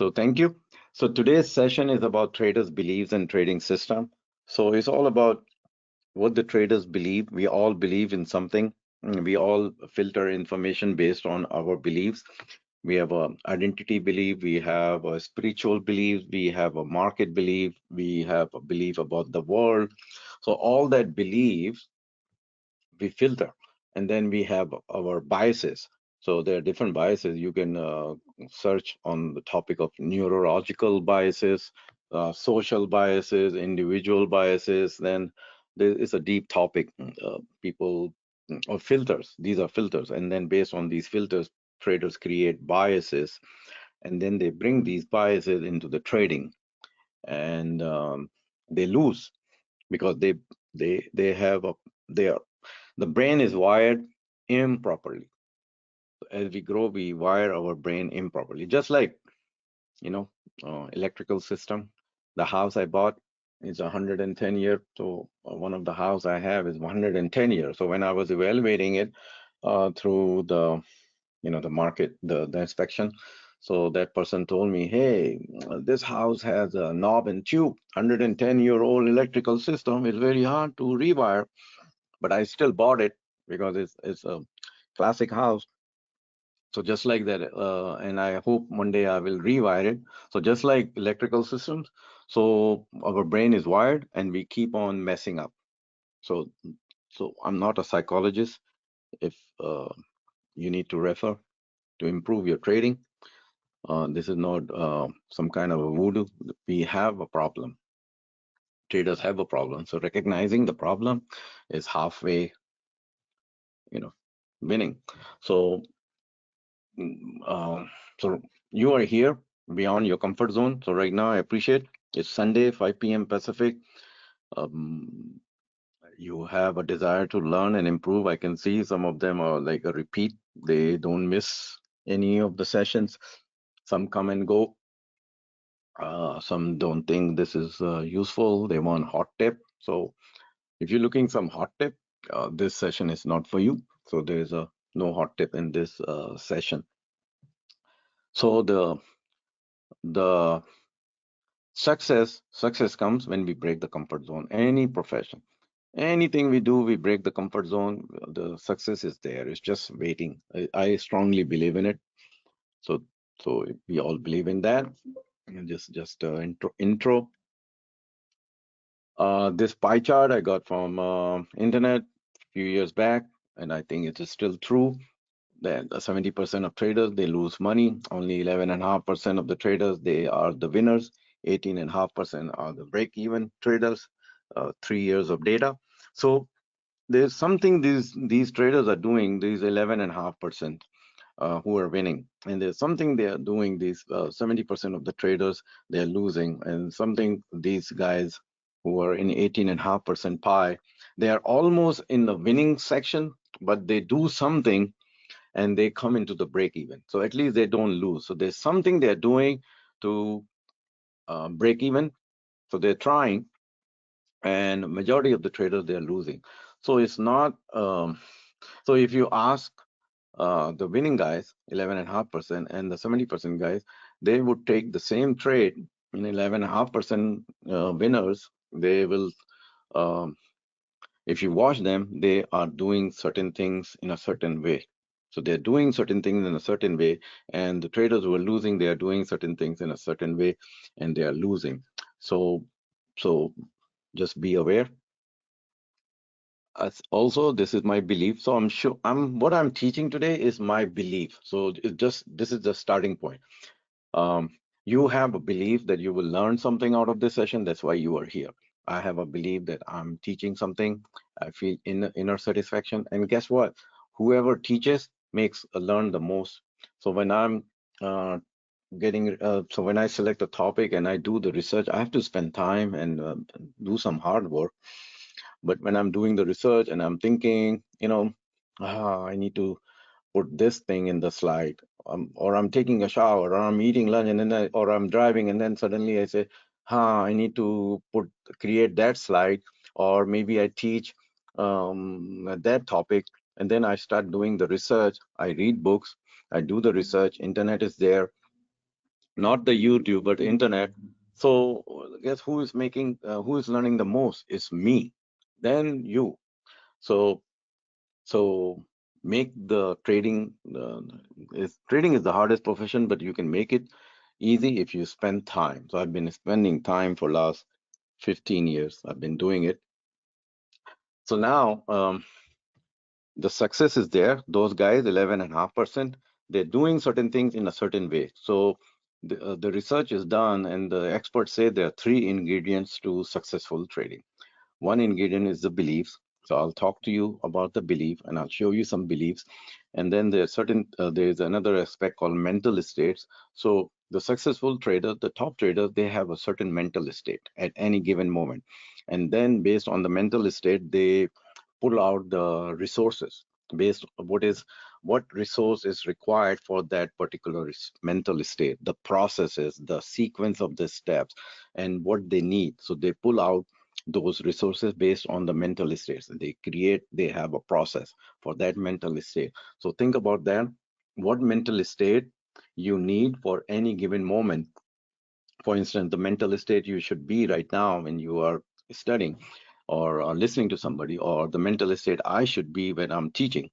So thank you. So today's session is about traders' beliefs and trading system. So it's all about what the traders believe. We all believe in something. We all filter information based on our beliefs. We have a identity belief, we have a spiritual belief, we have a market belief, we have a belief about the world. So all that beliefs we filter, and then we have our biases. So there are different biases. You can search on the topic of neurological biases, social biases, individual biases. Then there is a deep topic. People or filters. These are filters, and then based on these filters, traders create biases, and then they bring these biases into the trading, and they lose because they have a they are the brain is wired improperly. As we grow, we wire our brain improperly. Just like, you know, electrical system. The house I bought is 110 year. So one of the house I have is 110 years. So when I was evaluating it through the, the market, the inspection, so that person told me, hey, this house has a knob and tube, 110-year-old electrical system. It's very hard to rewire, but I still bought it because it's a classic house. So just like that, and I hope one day I will rewire it. So just like electrical systems, so our brain is wired and we keep on messing up. So, so I'm not a psychologist. If you need to refer to improve your trading, this is not some kind of a voodoo. We have a problem. Traders have a problem. So recognizing the problem is halfway, you know, winning. So so you are here beyond your comfort zone. So right now, I appreciate it's Sunday, 5 p.m. Pacific. Um, you have a desire to learn and improve. I can see some of them are like a repeat. They don't miss any of the sessions. Some come and go. Some don't think this is useful. They want hot tip. So if you're looking some hot tip, this session is not for you. So there is a no hot tip in this session. So the success comes when we break the comfort zone. Any profession, anything we do, we break the comfort zone. The success is there. It's just waiting. I strongly believe in it. So so we all believe in that. And just intro. This pie chart I got from internet a few years back, and I think it is still true that 70% of traders they lose money. Only 11.5% of the traders they are the winners. 18.5% are the break-even traders. 3 years of data. So there's something these traders are doing. These 11.5% who are winning, and there's something they are doing. These 70% of the traders they are losing, and something these guys who are in 18.5% pie, they are almost in the winning section, but they do something and they come into the break even. So at least they don't lose. So there's something they're doing to break even. So they're trying, and majority of the traders they're losing. So it's not. So if you ask the winning guys, 11.5%, and the 70% guys, they would take the same trade in 11.5% winners. They will. If you watch them, they are doing certain things in a certain way. So they're doing certain things in a certain way, and the traders who are losing, they are doing certain things in a certain way, and they are losing. So, so just be aware. As also, this is my belief. So I'm sure what I'm teaching today is my belief. So this is the starting point. You have a belief that you will learn something out of this session. That's why you are here. I have a belief that I'm teaching something. I feel inner satisfaction. And guess what? Whoever teaches makes learn the most. So when I'm so when I select a topic and I do the research, I have to spend time and do some hard work. But when I'm doing the research and I'm thinking, I need to put this thing in the slide, or I'm taking a shower, or I'm eating lunch, and then or I'm driving, and then suddenly I say, I need to create that slide, or maybe I teach that topic, and then I start doing the research. I read books, I do the research. Internet is there. not the YouTube, but internet. So guess who is making, who is learning the most? Is me, then you. So so make the trading. Trading is the hardest profession, but you can make it easy if you spend time. So I've been spending time for last 15 years. I've been doing it. So now the success is there. Those guys, 11.5%, they're doing certain things in a certain way. So the research is done, and the experts say there are three ingredients to successful trading. One ingredient is the beliefs. So I'll talk to you about the belief, and I'll show you some beliefs. And then there's another aspect called mental states. So the successful trader, the top traders, they have a certain mental state at any given moment. And then based on the mental state, they pull out the resources based on what resource is required for that particular mental state, the processes, the sequence of the steps, and what they need. So they pull out those resources based on the mental states. They have a process for that mental state. So think about that. What mental state you need for any given moment. For instance, the mental state you should be right now when you are studying or listening to somebody, or the mental state I should be when I'm teaching.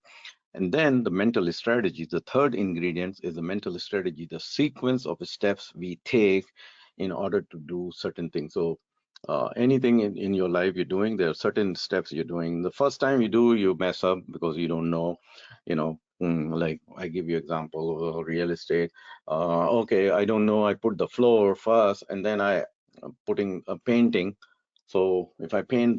And then the mental strategy, the third ingredient is the mental strategy, the sequence of steps we take in order to do certain things. So anything in your life you're doing, there are certain steps you're doing. The first time you do, you mess up because you don't know, like I give you example of real estate. Okay, I don't know, I put the floor first and then I putting a painting. So if I paint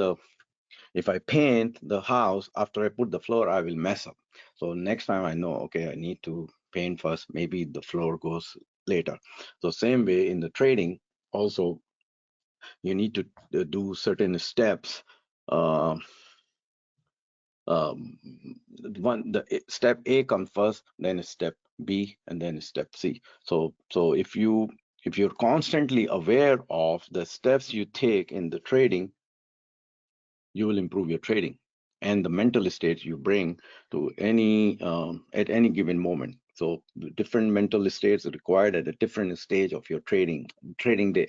the house after I put the floor, I will mess up. So next time I know, okay, I need to paint first. Maybe the floor goes later. So same way in the trading, also you need to do certain steps. Uh, um, Step A comes first, then step B, and then step C. So if you're constantly aware of the steps you take in the trading, you will improve your trading and the mental state you bring to any at any given moment. So different mental states are required at a different stage of your trading day.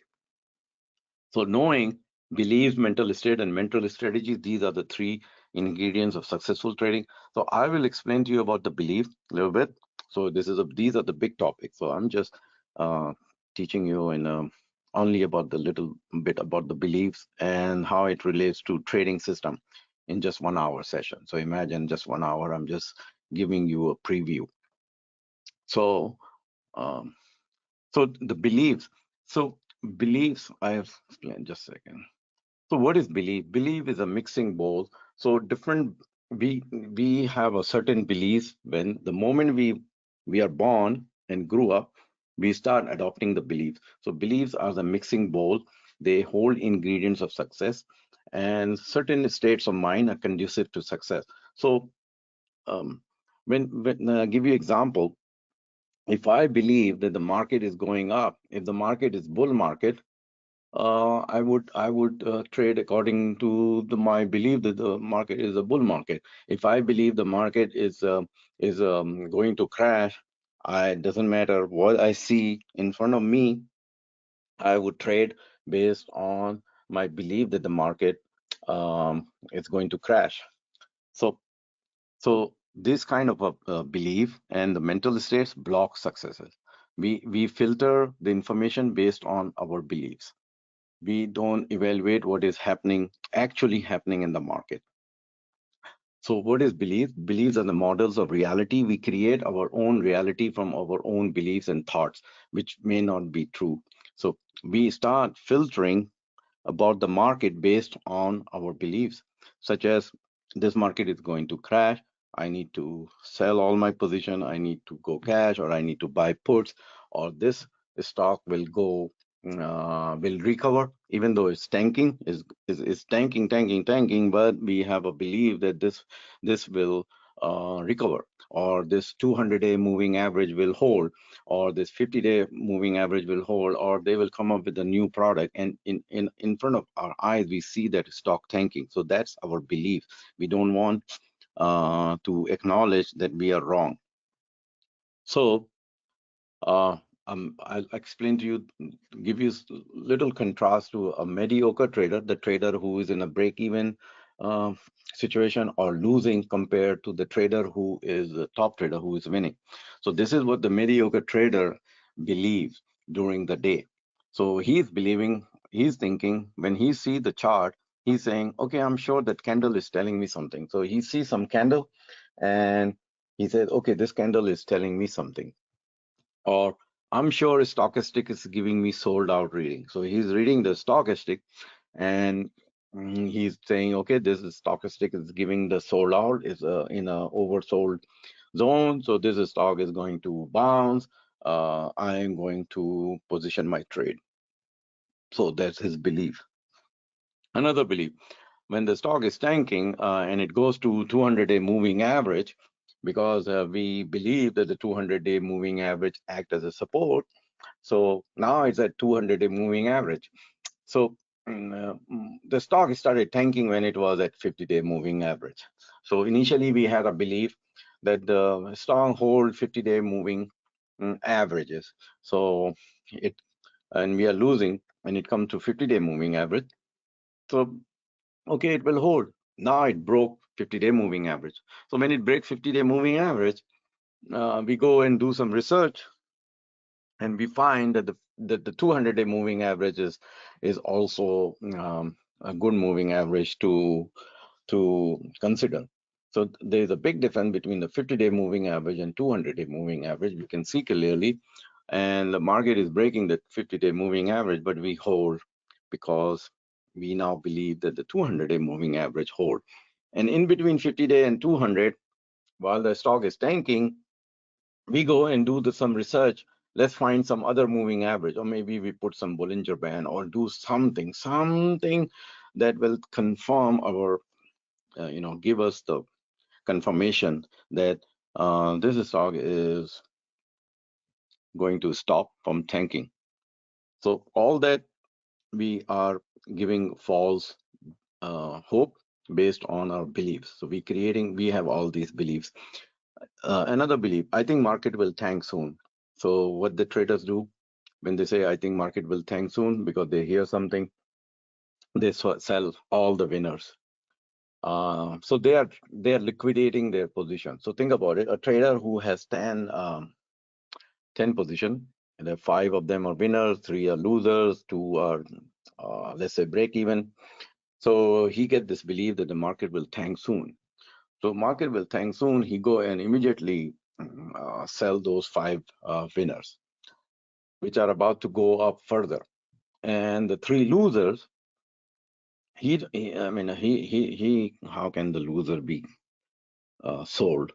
So knowing beliefs, mental state, and mental strategies, these are the three ingredients of successful trading. So I will explain to you about the belief a little bit. So these are the big topics. So I'm just uh, teaching you in only about the little bit about the beliefs and how it relates to trading system in just 1 hour session. So imagine just 1 hour. I'm just giving you a preview. So um, so the beliefs. So beliefs. I have explained just a second. So what is belief? Belief is a mixing bowl. So different we have a certain beliefs when the moment we are born and grew up, we start adopting the beliefs. So beliefs are the mixing bowl. They hold ingredients of success, and certain states of mind are conducive to success. So when give you example, if I believe that the market is going up, if the market is bull market, I would trade according to my belief that the market is a bull market. If I believe the market is going to crash, I doesn't matter what I see in front of me. I would trade based on my belief that the market is going to crash. So this kind of a belief and the mental states block successes. We filter the information based on our beliefs. We don't evaluate what is actually happening in the market. So what is belief? Beliefs are the models of reality. We create our own reality from our own beliefs and thoughts, which may not be true. So we start filtering about the market based on our beliefs, such as this market is going to crash. I need to sell all my position. I need to go cash, or I need to buy puts, or this stock will recover, even though it's tanking, is tanking. But we have a belief that this will recover, or this 200-day moving average will hold, or this 50-day moving average will hold, or they will come up with a new product, and in front of our eyes we see that stock tanking. So that's our belief. We don't want to acknowledge that we are wrong. So I'll explain to you, give you little contrast to a mediocre trader, the trader who is in a break-even uh, situation or losing compared to the trader who is a top trader who is winning. So this is what the mediocre trader believes during the day. So he's believing, he's thinking, when he sees the chart, he's saying, okay, I'm sure that candle is telling me something. So he sees some candle and he says, okay, this candle is telling me something. Or I'm sure stochastic is giving me sold out reading. So he's reading the stochastic and he's saying, okay, this is stochastic is giving the sold out is in a oversold zone. So this stock is going to bounce. I am going to position my trade. So that's his belief. Another belief, when the stock is tanking and it goes to 200-day moving average, because we believe that the 200-day moving average act as a support. So now it's at 200-day moving average. So the stock started tanking when it was at 50-day moving average. So initially we had a belief that the stock hold 50-day moving averages. So it and we are losing when it comes to 50-day moving average. So okay, it will hold. Now it broke 50-day moving average. So when it breaks 50-day moving average, we go and do some research and we find that the 200-day moving average is also a good moving average to consider. So there's a big difference between the 50-day moving average and 200-day moving average. We can see clearly, and the market is breaking the 50-day moving average, but we hold because we now believe that the 200-day moving average hold. And in between 50-day and 200, while the stock is tanking, we go and do some research. Let's find some other moving average, or maybe we put some Bollinger Band or do something that will confirm our, give us the confirmation that this stock is going to stop from tanking. So all that we are giving false hope based on our beliefs. So we have all these beliefs. Another belief, I think market will tank soon. So what the traders do when they say, I think market will tank soon, because they hear something, they sell all the winners. So they are liquidating their position. So think about it. A trader who has 10 position, and there 5 of them are winners, 3 are losers, 2 are, let's say, break even. So he get this belief that the market will tank soon. So market will tank soon. He go and immediately sell those 5 winners, which are about to go up further. And the 3 losers, how can the loser be sold?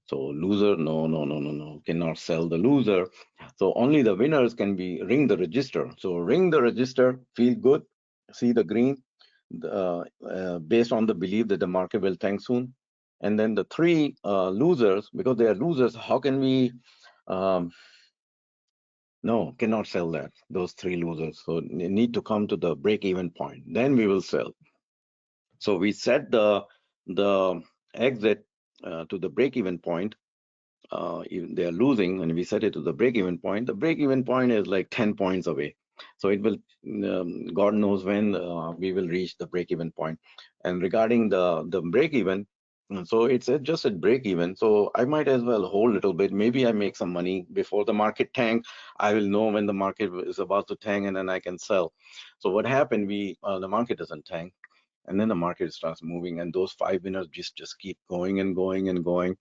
So loser, no, cannot sell the loser. So only the winners can be ring the register. So ring the register, feel good, see the green, based on the belief that the market will tank soon. And then the 3 losers, because they are losers, how can we? Um, no, cannot sell that. Those 3 losers. So they need to come to the break-even point. Then we will sell. So we set the exit to the break-even point. Even they are losing, and we set it to the break-even point. The break-even point is like 10 points away. So it will, God knows when we will reach the break-even point. And regarding the break-even, so it's just at break-even. So I might as well hold a little bit. Maybe I make some money before the market tank. I will know when the market is about to tank, and then I can sell. So what happened? The market doesn't tank, and then the market starts moving, and those 5 winners just keep going and going and going,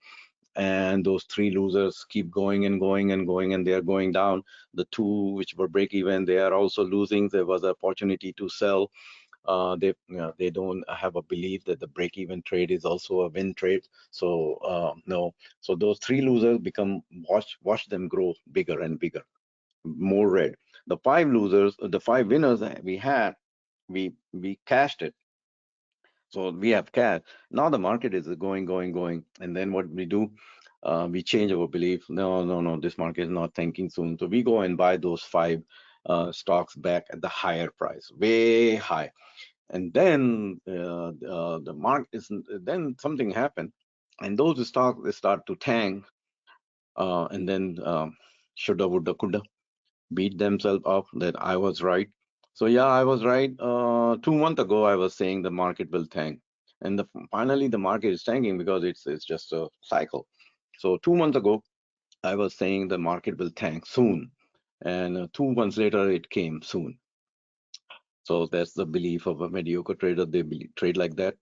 and those 3 losers keep going and going and going, and they are going down. The 2 which were break even, they are also losing. There was an opportunity to sell. They don't have a belief that the break even trade is also a win trade. So no. So those 3 losers become, watch them grow bigger and bigger, more red. The 5 losers, the 5 winners that we had, we cashed it. So we have cash. Now the market is going. And then what we do, we change our belief. No, this market is not tanking soon. So we go and buy those 5 stocks back at the higher price, way high. And then the market is, then something happened. And those stocks, they start to tank. And then shoulda, woulda, coulda. beat themselves up that I was right. So yeah, I was right. 2 months ago, I was saying the market will tank, and finally the market is tanking because it's just a cycle. So 2 months ago, I was saying the market will tank soon, and 2 months later, it came soon. So that's the belief of a mediocre trader. They trade like that.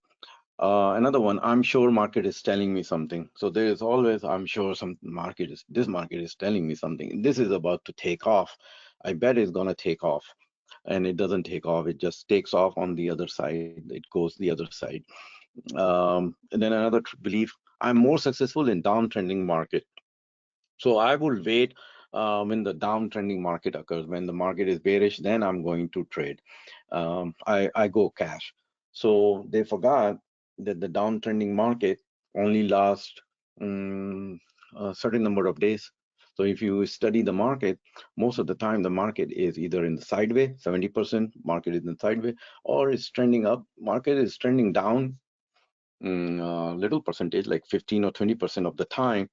Another one, I'm sure market is telling me something. So there is always, I'm sure this market is telling me something. This is about to take off. I bet it's gonna take off, and it doesn't take off. It just takes off on the other side. It goes the other side. And then another belief, I'm more successful in downtrending market. So I would wait when the downtrending market occurs. When the market is bearish, then I'm going to trade. I go cash. So they forgot that the downtrending market only lasts a certain number of days. So if you study the market, most of the time the market is either in the sideway, 70% market is in the sideway, or it's trending up. Market is trending down little percentage, like 15 or 20% of the time,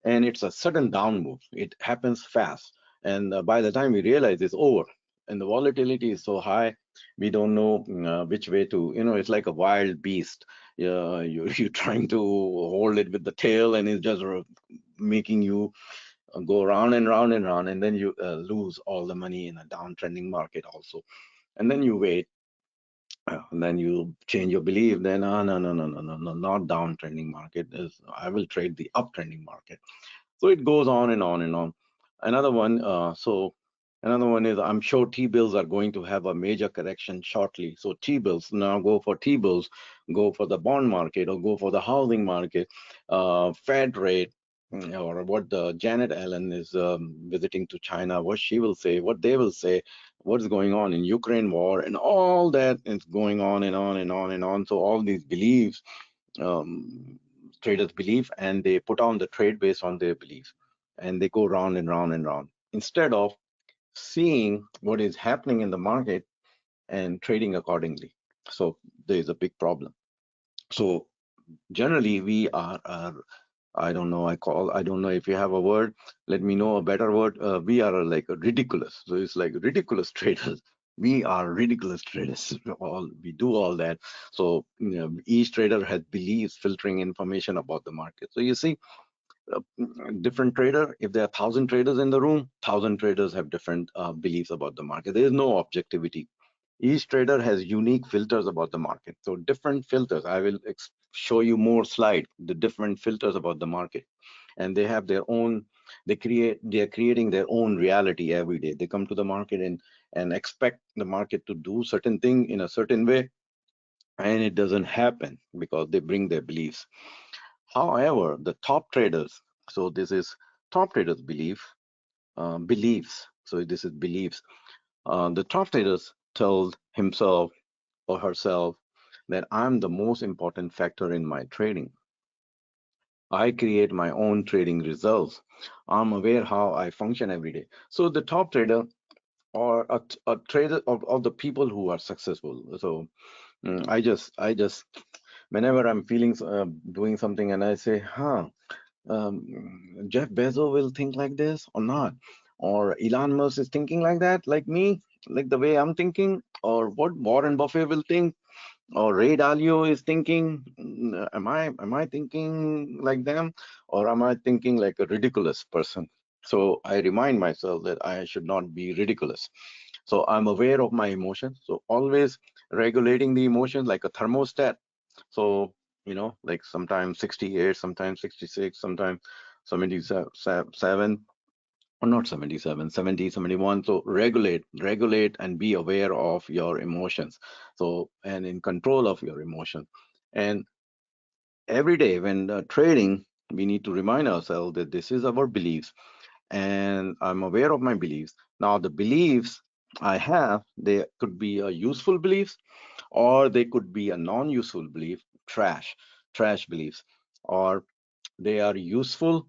and it's a sudden down move. It happens fast, and by the time we realize it's over, and the volatility is so high, we don't know which way to. It's like a wild beast. You're trying to hold it with the tail, and it's just making you go round and round and round, and then you lose all the money in a downtrending market also. And then you wait, and then you change your belief. Then no, no, no, no, no, no, not downtrending market is, I will trade the uptrending market. So it goes on and on and on. Another one, another one is, I'm sure T-bills are going to have a major correction shortly. So T-bills, now go for T-bills, go for the bond market or go for the housing market, Fed rate, or what the Janet Allen is visiting to China, what she will say, what they will say, what's going on in Ukraine war, and all that is going on and on and on and on. So all these beliefs, um, traders believe, and they put on the trade based on their beliefs, and they go round and round and round instead of seeing what is happening in the market and trading accordingly. So there is a big problem. So generally we are I don't know, I don't know if you have a word, let me know a better word. We are like ridiculous. So it's like ridiculous traders. We are ridiculous traders. We do all that. So each trader has beliefs filtering information about the market. So you see, uh, different trader, if there are 1,000 traders in the room, 1,000 traders have different beliefs about the market. There is no objectivity. Each trader has unique filters about the market. So different filters. I will show you more slide, the different filters about the market. And they have their own, they are creating their own reality every day. They come to the market and expect the market to do certain thing in a certain way, and it doesn't happen because they bring their beliefs. However, the top traders, so this is top traders beliefs. So this is beliefs. The top traders told himself or herself that I'm the most important factor in my trading. I create my own trading results. I'm aware how I function every day. So the top trader or a trader of the people who are successful. So I just whenever I'm feeling doing something and I say, Jeff Bezos will think like this or not, or Elon Musk is thinking like that, like me, like the way I'm thinking, or what Warren Buffett will think, or Ray Dalio is thinking. Am I thinking like them, or am I thinking like a ridiculous person? So I remind myself that I should not be ridiculous. So I'm aware of my emotions. So always regulating the emotions like a thermostat. So, like sometimes 68, sometimes 66, sometimes 77, or not 77, 70, 71. So regulate and be aware of your emotions. So, and in control of your emotions. And every day when trading, we need to remind ourselves that this is our beliefs, and I'm aware of my beliefs. Now, the beliefs I have, they could be a useful beliefs, or they could be a non-useful belief, trash beliefs, or they are useful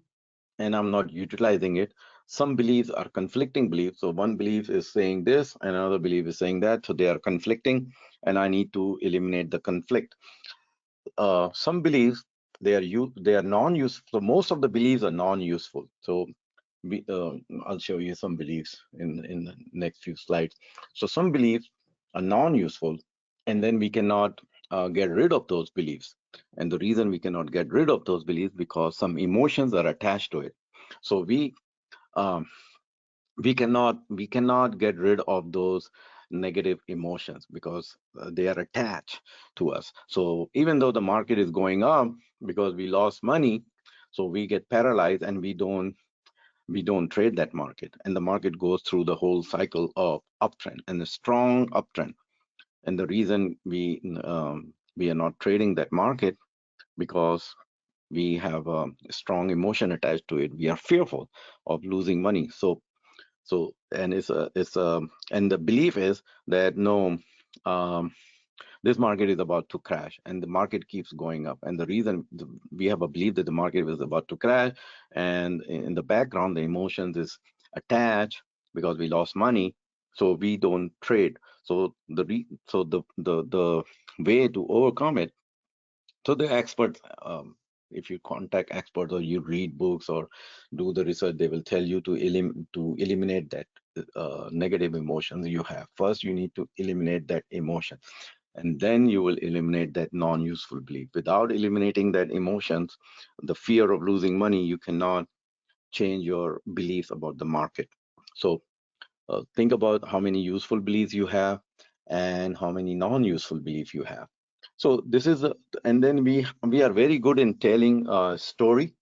and I'm not utilizing it. Some beliefs are conflicting beliefs. So one belief is saying this, and another belief is saying that. So they are conflicting, and I need to eliminate the conflict. Some beliefs, they are non-useful. So most of the beliefs are non-useful. So we, I'll show you some beliefs in the next few slides. So some beliefs are non-useful, and then we cannot get rid of those beliefs. And the reason we cannot get rid of those beliefs because some emotions are attached to it. So um, we cannot get rid of those negative emotions because they are attached to us. So even though the market is going up because we lost money, so we get paralyzed and we don't trade that market, and the market goes through the whole cycle of uptrend and a strong uptrend. And the reason we are not trading that market because we have a strong emotion attached to it. We are fearful of losing money. So and it's and the belief is that no, um, this market is about to crash, and the market keeps going up. And the reason we have a belief that the market is about to crash, and in the background the emotions is attached because we lost money, so we don't trade. So the way to overcome it, so the experts, if you contact experts or you read books or do the research, they will tell you to eliminate that negative emotions you have. First, you need to eliminate that emotion, and then you will eliminate that non-useful belief. Without eliminating that emotions, the fear of losing money, you cannot change your beliefs about the market. So think about how many useful beliefs you have and how many non-useful beliefs you have. So this is and then we are very good in telling a story.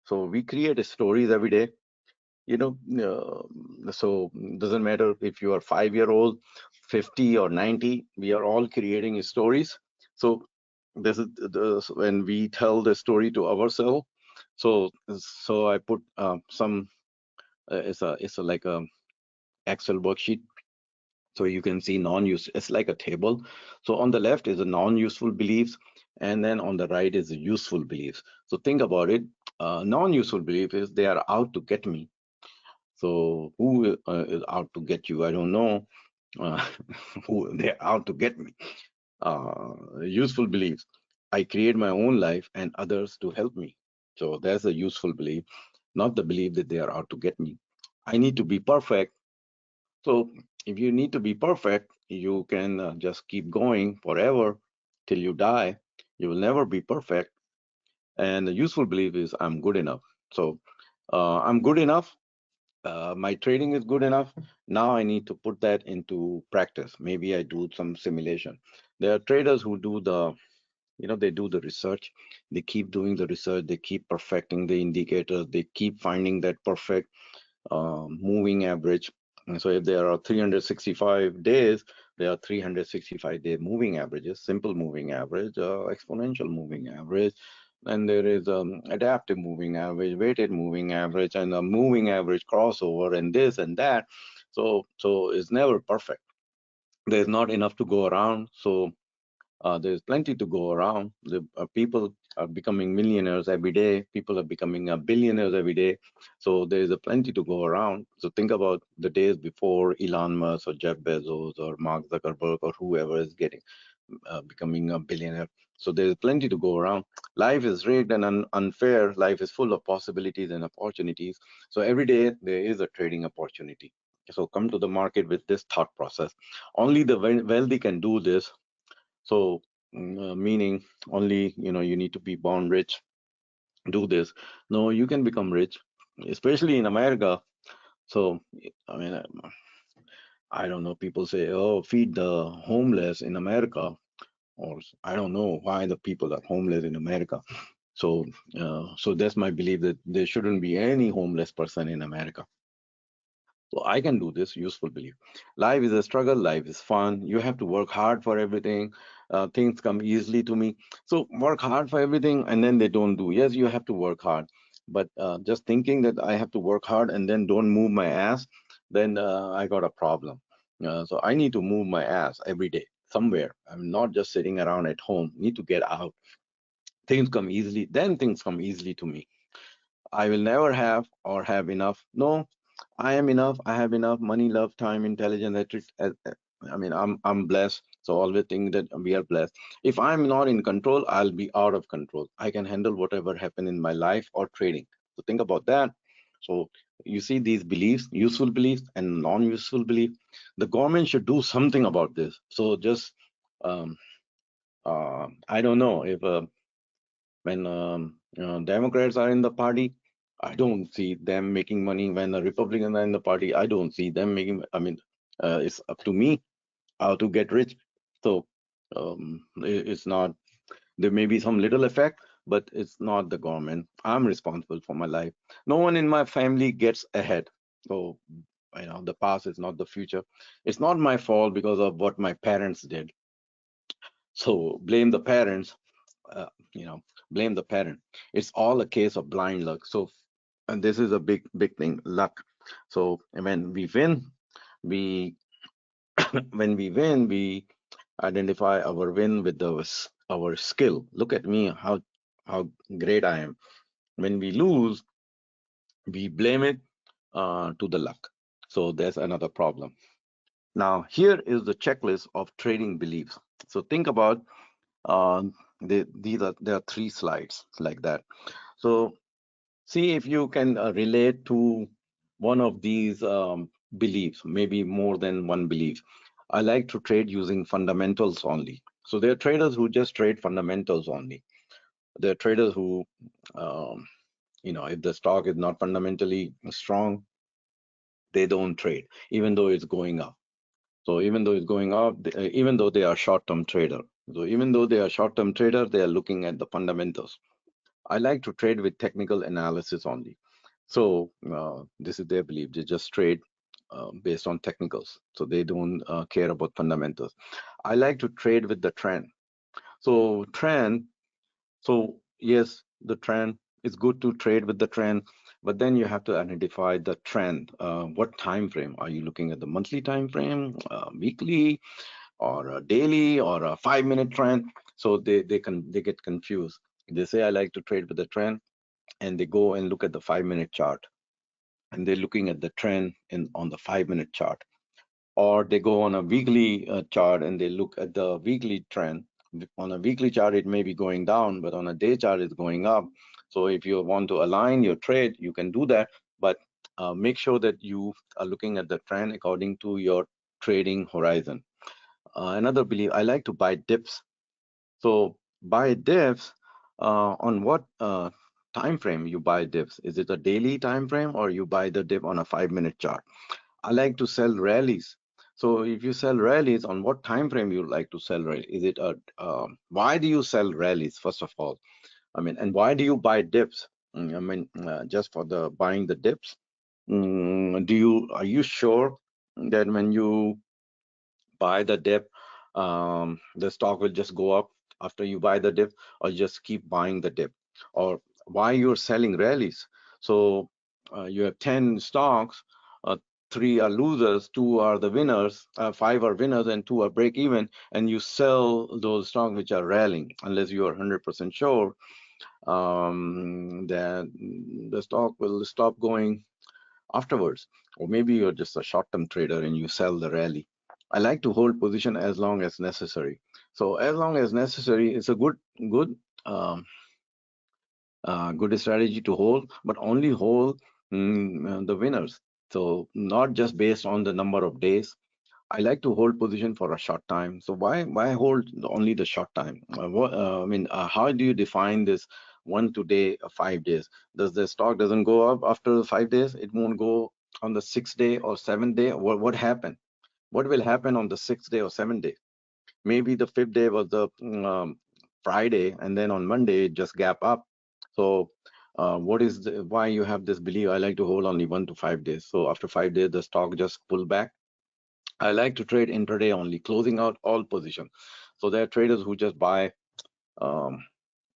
So we create stories every day. You know, so doesn't matter if you are 5 year old, 50 or 90. We are all creating stories. So this is when we tell the story to ourselves. So I put some. It's like a Excel worksheet, so you can see non-use. It's like a table. So on the left is the non-useful beliefs, and then on the right is the useful beliefs. So think about it. Non-useful belief is they are out to get me. So who is out to get you? I don't know. Uh, who they're out to get me. Useful beliefs. I create my own life and others to help me. So that's a useful belief, not the belief that they are out to get me. I need to be perfect. So if you need to be perfect, you can just keep going forever till you die. You will never be perfect. And the useful belief is I'm good enough. So I'm good enough. My trading is good enough. Now I need to put that into practice. Maybe I do some simulation. There are traders who do they do the research. They keep doing the research. They keep perfecting the indicators. They keep finding that perfect moving average. And so if there are 365 days, there are 365-day moving averages, simple moving average, exponential moving average, and there is adaptive moving average, weighted moving average, and a moving average crossover, and this and that. So it's never perfect. There's not enough to go around. So there's plenty to go around. The people are becoming millionaires every day. People are becoming billionaires every day. So there's a plenty to go around. So think about the days before Elon Musk or Jeff Bezos or Mark Zuckerberg or whoever is getting becoming a billionaire. So there's plenty to go around. Life is rigged and unfair. Life is full of possibilities and opportunities. So every day there is a trading opportunity. So come to the market with this thought process. Only the wealthy can do this. So, meaning only, you need to be born rich, do this. No, you can become rich, especially in America. So, I mean, I don't know. People say, oh, feed the homeless in America, or I don't know why the people are homeless in America. So that's my belief that there shouldn't be any homeless person in America. So I can do this, useful belief. Life is a struggle, life is fun. You have to work hard for everything. Things come easily to me. So work hard for everything and then they don't do. Yes, you have to work hard. But just thinking that I have to work hard and then don't move my ass, then I got a problem. So I need to move my ass every day somewhere. I'm not just sitting around at home. Need to get out. Things come easily, then things come easily to me. I will never have or have enough. No, I am enough. I have enough money, love, time, intelligence. I mean, I'm blessed. So always think that we are blessed. If I'm not in control, I'll be out of control. I can handle whatever happen in my life or trading. So think about that. So You see these beliefs, useful beliefs and non-useful belief. The government should do something about this. So just um, I don't know if when Democrats are in the party, I don't see them making money. When the Republicans are in the party, I don't see them making. I mean, it's up to me how to get rich. So it's not. There may be some little effect, but it's not the government. I'm responsible for my life. No one in my family gets ahead. So the past is not the future. It's not my fault because of what my parents did. So blame the parents. uh, you know, blame the parent. It's all a case of blind luck. So, and this is a big thing, luck. So when we win, we when we win, we identify our win with our skill. Look at me, how great I am. When we lose, we blame it to the luck. So there's another problem. Now, here is the checklist of trading beliefs. So think about there are 3 slides like that. So see if you can relate to one of these beliefs, maybe more than one belief. I like to trade using fundamentals only. So there are traders who just trade fundamentals only. There are traders who, um, if the stock is not fundamentally strong, they don't trade, even though it's going up. So even though it's going up, even though they are short-term trader. So even though they are short-term trader, they are looking at the fundamentals. I like to trade with technical analysis only. So this is their belief. They just trade based on technicals. So they don't care about fundamentals. I like to trade with the trend. So trend. So yes, the trend is good to trade with the trend, but then you have to identify the trend. What time frame are you looking at? The monthly time frame, weekly, or a daily, or a 5-minute trend? So they get confused. They say I like to trade with the trend, and they go and look at the 5-minute chart, and they're looking at the trend on the 5-minute chart, or they go on a weekly chart and they look at the weekly trend. On a weekly chart it may be going down, but on a day chart it's going up. So if you want to align your trade, you can do that, but make sure that you are looking at the trend according to your trading horizon. Another belief, I like to buy dips. So buy dips on what time frame you buy dips? Is it a daily time frame, or you buy the dip on a 5-minute chart? I like to sell rallies. So if you sell rallies, on what time frame you like to sell rallies? Is it a why do you sell rallies, first of all? I mean, and why do you buy dips? I mean, just for the buying the dips. Are you sure that when you buy the dip, the stock will just go up after you buy the dip, or just keep buying the dip? Or why you're selling rallies? So you have 10 stocks, uh, 3 are losers, 2 are the winners, 5 are winners, and 2 are break even, and you sell those stocks which are rallying, unless you are 100% sure that the stock will stop going afterwards. Or maybe you're just a short-term trader and you sell the rally. I like to hold position as long as necessary. So as long as necessary, it's a good um, good strategy to hold, but only hold the winners. So not just based on the number of days. I like to hold position for a short time. So why hold only the short time? How do you define this 1 2 day, 5 days? Does the stock doesn't go up after 5 days? It won't go on the 6th day or 7th day? What happened? What will happen on the 6th day or 7th day? Maybe the 5th day was the Friday, and then on Monday it just gap up. So why you have this belief? I like to hold only 1 to 5 days. So after 5 days, the stock just pull back. I like to trade intraday only, closing out all position. So there are traders who just buy um,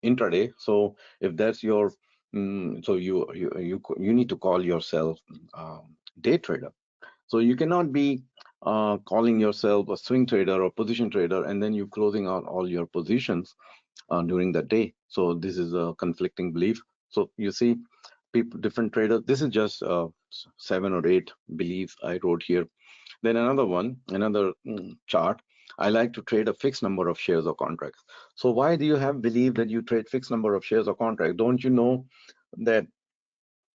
intraday. So if that's your, so you need to call yourself day trader. So you cannot be calling yourself a swing trader or position trader, and then you closing out all your positions during the day. So this is a conflicting belief. So you see, people, different traders. This is just 7 or 8 beliefs I wrote here. Then another chart. I like to trade a fixed number of shares or contracts. So why do you have belief that you trade fixed number of shares or contracts? Don't you know that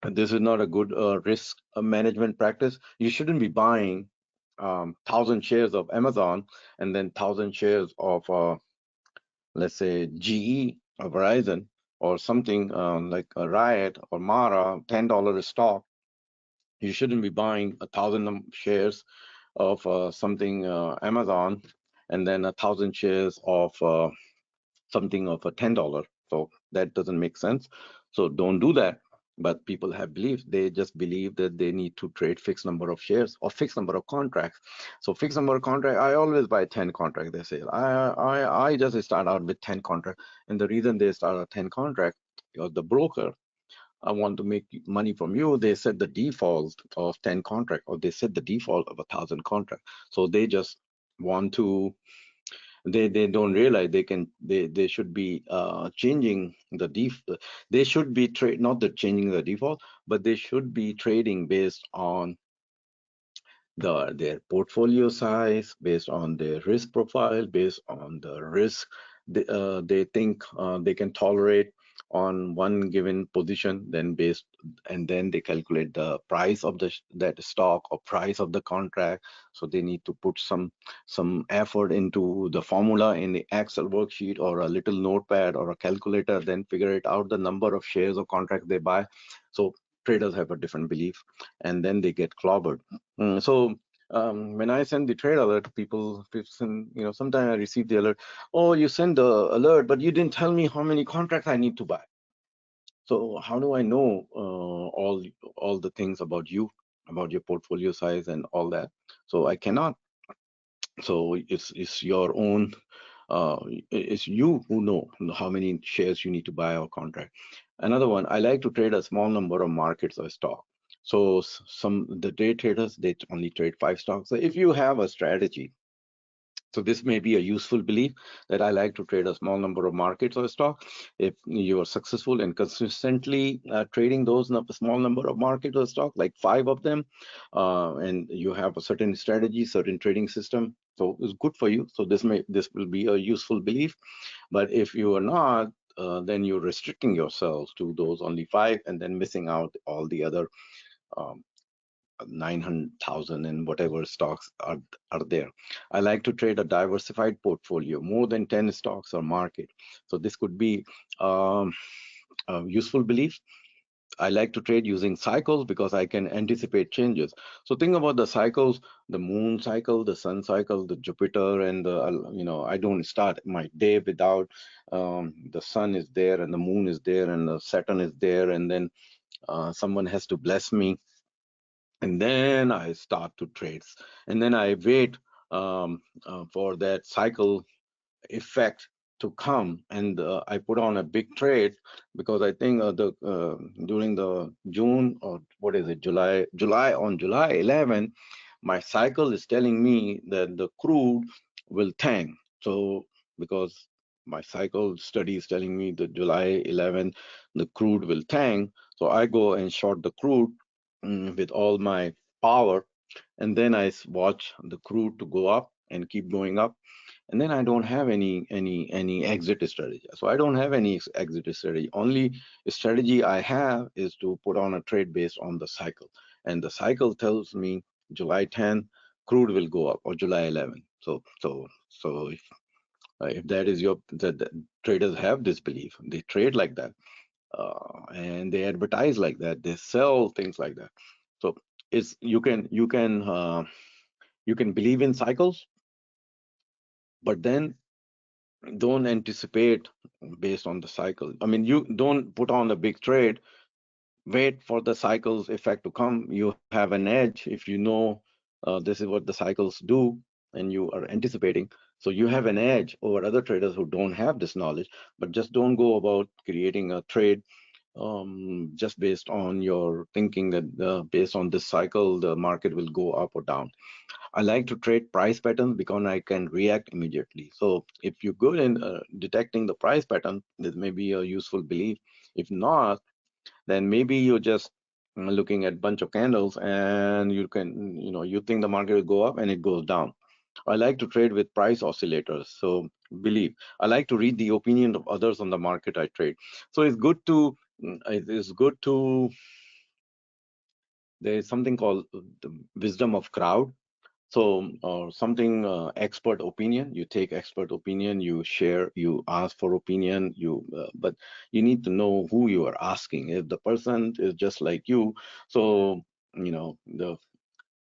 This is not a good risk management practice. You shouldn't be buying 1,000 shares of Amazon and then 1,000 shares of, let's say, GE or Verizon or something like a Riot or Mara, $10 a stock. You shouldn't be buying 1,000 shares of something Amazon and then 1,000 shares of something of a $10. So that doesn't make sense. So don't do that. But people have beliefs. They just believe that they need to trade fixed number of shares or fixed number of contracts. So fixed number of contract, I always buy 10 contracts. They say I just start out with 10 contracts. And the reason they start a 10 contract, because the broker, I want to make money from you. They set the default of 10 contract, or they set the default of 1,000 contract. So they just want to, they don't realize they should be changing the they should be trade, not the changing the default, but they should be trading based on their portfolio size, based on their risk profile, based on the risk they think they can tolerate on one given position, then based, and then they calculate the price of that stock or price of the contract. So they need to put some effort into the formula in the Excel worksheet or a little notepad or a calculator, then figure it out the number of shares or contracts they buy. So traders have a different belief, and then they get clobbered. So when I send the trade alert, people send, sometimes I receive the alert. Oh, you send the alert, but you didn't tell me how many contracts I need to buy. So how do I know all the things about you, about your portfolio size and all that? So I cannot. So it's your own. It's you who know how many shares you need to buy or contract. Another one, I like to trade a small number of markets or stock. So some the day traders, they only trade 5 stocks. So if you have a strategy, so this may be a useful belief that I like to trade a small number of markets or stock. If you are successful in consistently trading those small number of markets or stock, like 5 of them, and you have a certain strategy, certain trading system, so it's good for you. So this will be a useful belief. But if you are not, then you're restricting yourselves to those only 5, and then missing out all the other um, 900,000 and whatever stocks are there. I like to trade a diversified portfolio, more than 10 stocks or market. So this could be a useful belief. I like to trade using cycles because I can anticipate changes. So think about the cycles, the moon cycle, the sun cycle, the Jupiter, and I don't start my day without the sun is there and the moon is there and the Saturn is there, and then someone has to bless me, and then I start to trade, and then I wait for that cycle effect to come, and I put on a big trade because I think the during the June, or what is it, July on July 11, my cycle is telling me that the crude will tank. So because my cycle study is telling me that July 11 the crude will tank, so I go and short the crude with all my power, and then I watch the crude to go up and keep going up, and then I don't have any exit strategy. So I don't have any exit strategy. Only strategy I have is to put on a trade based on the cycle, and the cycle tells me July 10 crude will go up, or July 11. So if that is your the traders have this belief, they trade like that, and they advertise like that, they sell things like that. So it's you can believe in cycles, but then don't anticipate based on the cycle. I mean, you don't put on a big trade, wait for the cycles effect to come. You have an edge if you know this is what the cycles do, and you are anticipating. So you have an edge over other traders who don't have this knowledge. But just don't go about creating a trade just based on your thinking that based on this cycle, the market will go up or down. I like to trade price patterns because I can react immediately. So if you're good in detecting the price pattern, this may be a useful belief. If not, then maybe you're just looking at bunch of candles, and you can, you think the market will go up and it goes down. I like to trade with price oscillators. So believe, I like to read the opinion of others on the market I trade. So it's good to there is something called the wisdom of crowd. So, something expert opinion. You take expert opinion, you share, you ask for opinion. But you need to know who you are asking. If the person is just like you, so the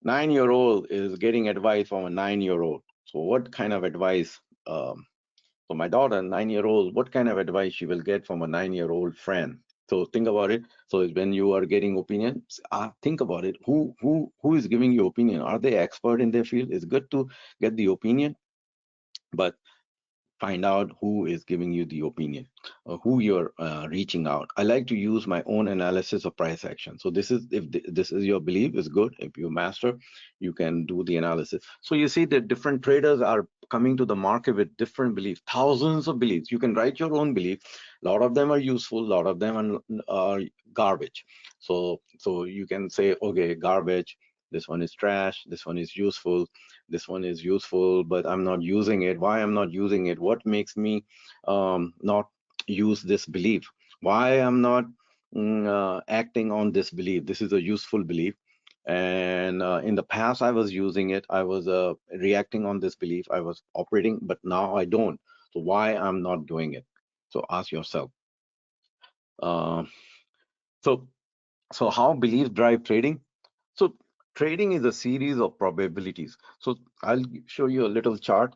9-year-old is getting advice from a 9-year-old. So, what kind of advice? So my daughter, 9-year-old, what kind of advice she will get from a 9-year-old friend? So think about it. So when you are getting opinions, think about it. Who is giving you opinion? Are they expert in their field? It's good to get the opinion, but find out who is giving you the opinion, who you're reaching out. I like to use my own analysis of price action. So this is, if this is your belief, is good. If you master, you can do the analysis. So you see that different traders are coming to the market with different beliefs, thousands of beliefs. You can write your own belief. A lot of them are useful, a lot of them are garbage. So you can say, okay, garbage, this one is trash, this one is useful, this one is useful, but I'm not using it. Why I'm not using it? What makes me not use this belief? Why I'm not acting on this belief? This is a useful belief, and in the past I was using it. I was reacting on this belief. I was operating, but now I don't. So why I'm not doing it? So ask yourself. Uh, so so how beliefs drive trading? So trading is a series of probabilities. So I'll show you a little chart.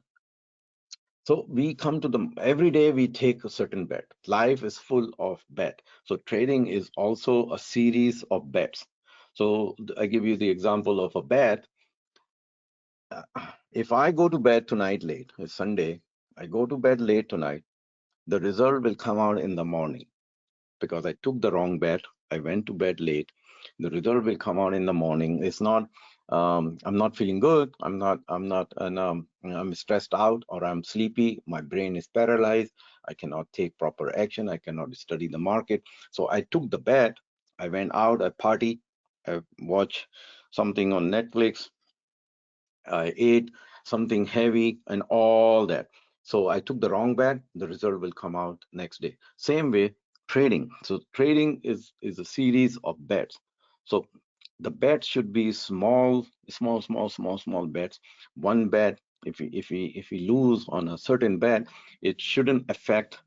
So we come to the every day we take a certain bet. Life is full of bet. So trading is also a series of bets. So I give you the example of a bet. Uh, If I go to bed tonight late, it's Sunday, I go to bed late tonight, the result will come out in the morning because I took the wrong bet. I went to bed late. The result will come out in the morning. It's not. I'm not feeling good. I'm not. And I'm stressed out or I'm sleepy. My brain is paralyzed. I cannot take proper action. I cannot study the market. So I took the bet. I went out. I party. I watch something on Netflix. I ate something heavy and all that. So I took the wrong bet, the result will come out next day. Same way, trading. So trading is a series of bets. So the bet should be small bets. One bet, if we lose on a certain bet, it shouldn't affect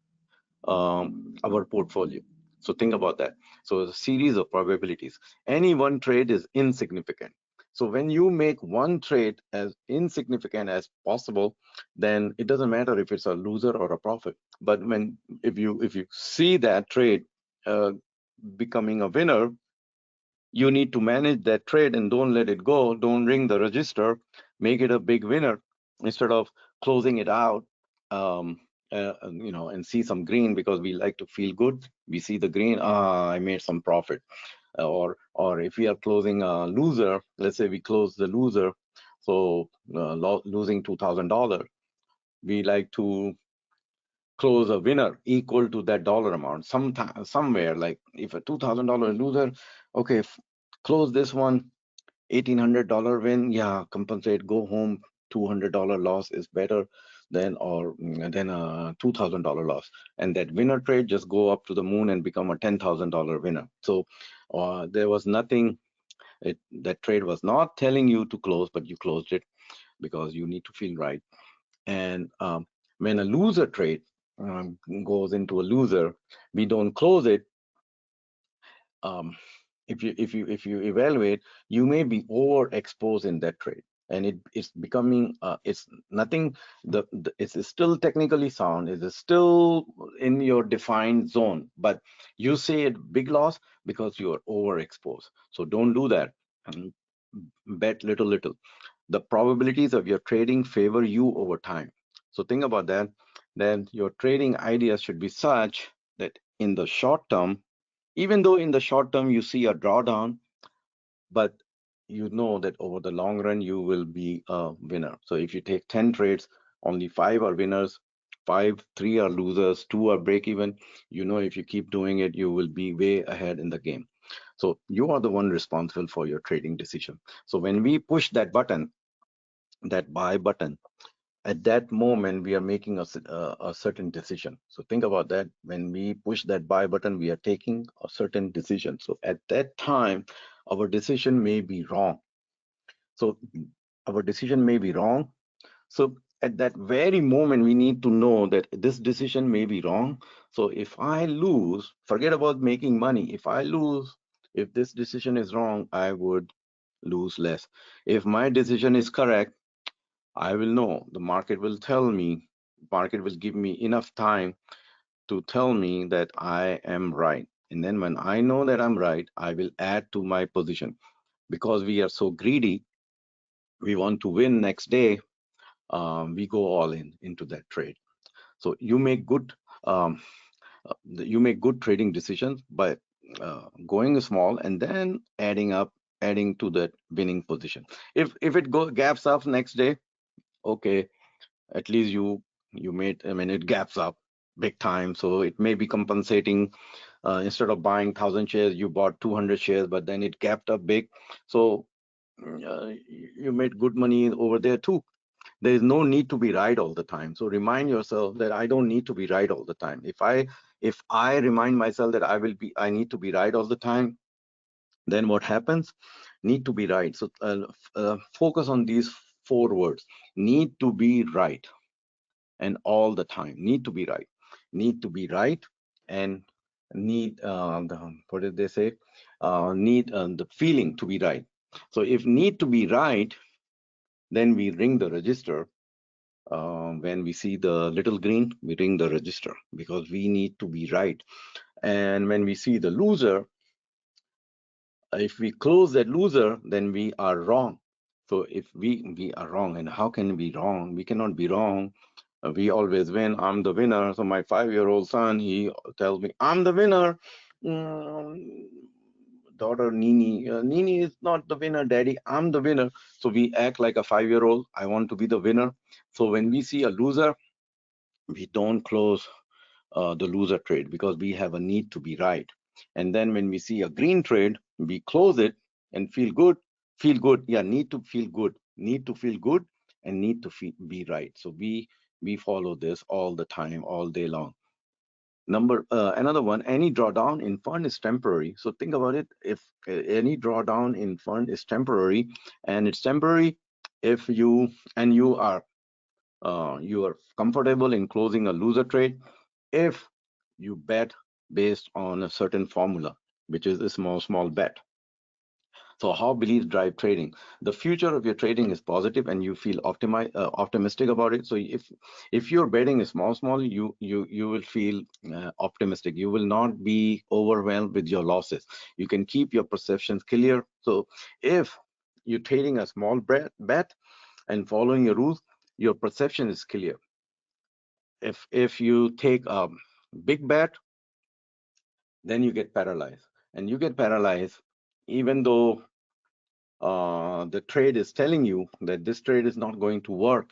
our portfolio. So think about that. So a series of probabilities. Any one trade is insignificant. So when you make one trade as insignificant as possible, then it doesn't matter if it's a loser or a profit. But if you see that trade uh, becoming a winner, you need to manage that trade and don't let it go. Don't ring the register. Make it a big winner instead of closing it out. And see some green because we like to feel good. We see the green. I made some profit. Or if we are closing a loser, let's say we close the loser, so losing $2,000. We like to close a winner equal to that dollar amount. Somewhere, like if a $2,000 loser, okay, close this one, $1,800 win, yeah, compensate, go home. $200 loss is better than a $2,000 loss. And that winner trade just go up to the moon and become a $10,000 winner. So there was nothing. That trade was not telling you to close, but you closed it because you need to feel right. And when a loser trade goes into a loser, we don't close it. um, if you evaluate, you may be overexposed in that trade, and it's becoming it's nothing. It's still technically sound. It is still in your defined zone, but you say it big loss because you are overexposed. So don't do that. And bet little. The probabilities of your trading favor you over time. So think about that. Then your trading ideas should be such that in the short term, even though in the short term you see a drawdown, but you know that over the long run you will be a winner. So if you take 10 trades, only 5 are winners, 3 are losers, 2 are break even. You know, if you keep doing it, you will be way ahead in the game. So you are the one responsible for your trading decision. So when we push that button, that buy button, at that moment we are making a certain decision. So think about that. When we push that buy button, we are taking a certain decision. So at that time, our decision may be wrong. So our decision may be wrong. So at that very moment, we need to know that this decision may be wrong. So if I lose, forget about making money. If I lose, if this decision is wrong, I would lose less. If my decision is correct, I will know. The market will tell me, market will give me enough time to tell me that I am right. And then when I know that I'm right, I will add to my position. Because we are so greedy, we want to win next day, we go all in into that trade. So um, you make good trading decisions by going small and then adding to that winning position. If it gaps up next day, okay, at least you made, I mean, it gaps up big time, so it may be compensating. Instead of buying 1,000 shares, you bought 200 shares, but then it gapped up big, so you made good money over there too. There is no need to be right all the time. So remind yourself that I don't need to be right all the time. If I remind myself that I need to be right all the time, then what happens? Need to be right. So focus on these four words: need to be right, and all the time. Need to be right. Need to be right, and need what did they say? Need the feeling to be right. So if need to be right, then we ring the register. When we see the little green, we ring the register because we need to be right. And when we see the loser, if we close that loser, then we are wrong. So if we are wrong, and how can we be wrong? We cannot be wrong. We always win. I'm the winner. So my 5-year-old son, he tells me, I'm the winner. Mm, Daughter Nini, Nini is not the winner, Daddy. I'm the winner. So we act like a 5-year-old. I want to be the winner. So when we see a loser, we don't close the loser trade because we have a need to be right. And then when we see a green trade, we close it and feel good. Feel good. Yeah, need to feel good. Need to feel good and need to be right. So we follow this all the time, all day long. Another one, any drawdown in fund is temporary. So think about it. If any drawdown in fund is temporary, and it's temporary if you are comfortable in closing a loser trade if you bet based on a certain formula, which is a small bet. So how beliefs drive trading? The future of your trading is positive and you feel optimistic about it. So if you're betting small, you will feel optimistic. You will not be overwhelmed with your losses. You can keep your perceptions clear. So if you're trading a small bet and following your rules, your perception is clear. If you take a big bet, then you get paralyzed. And you get paralyzed even though the trade is telling you that this trade is not going to work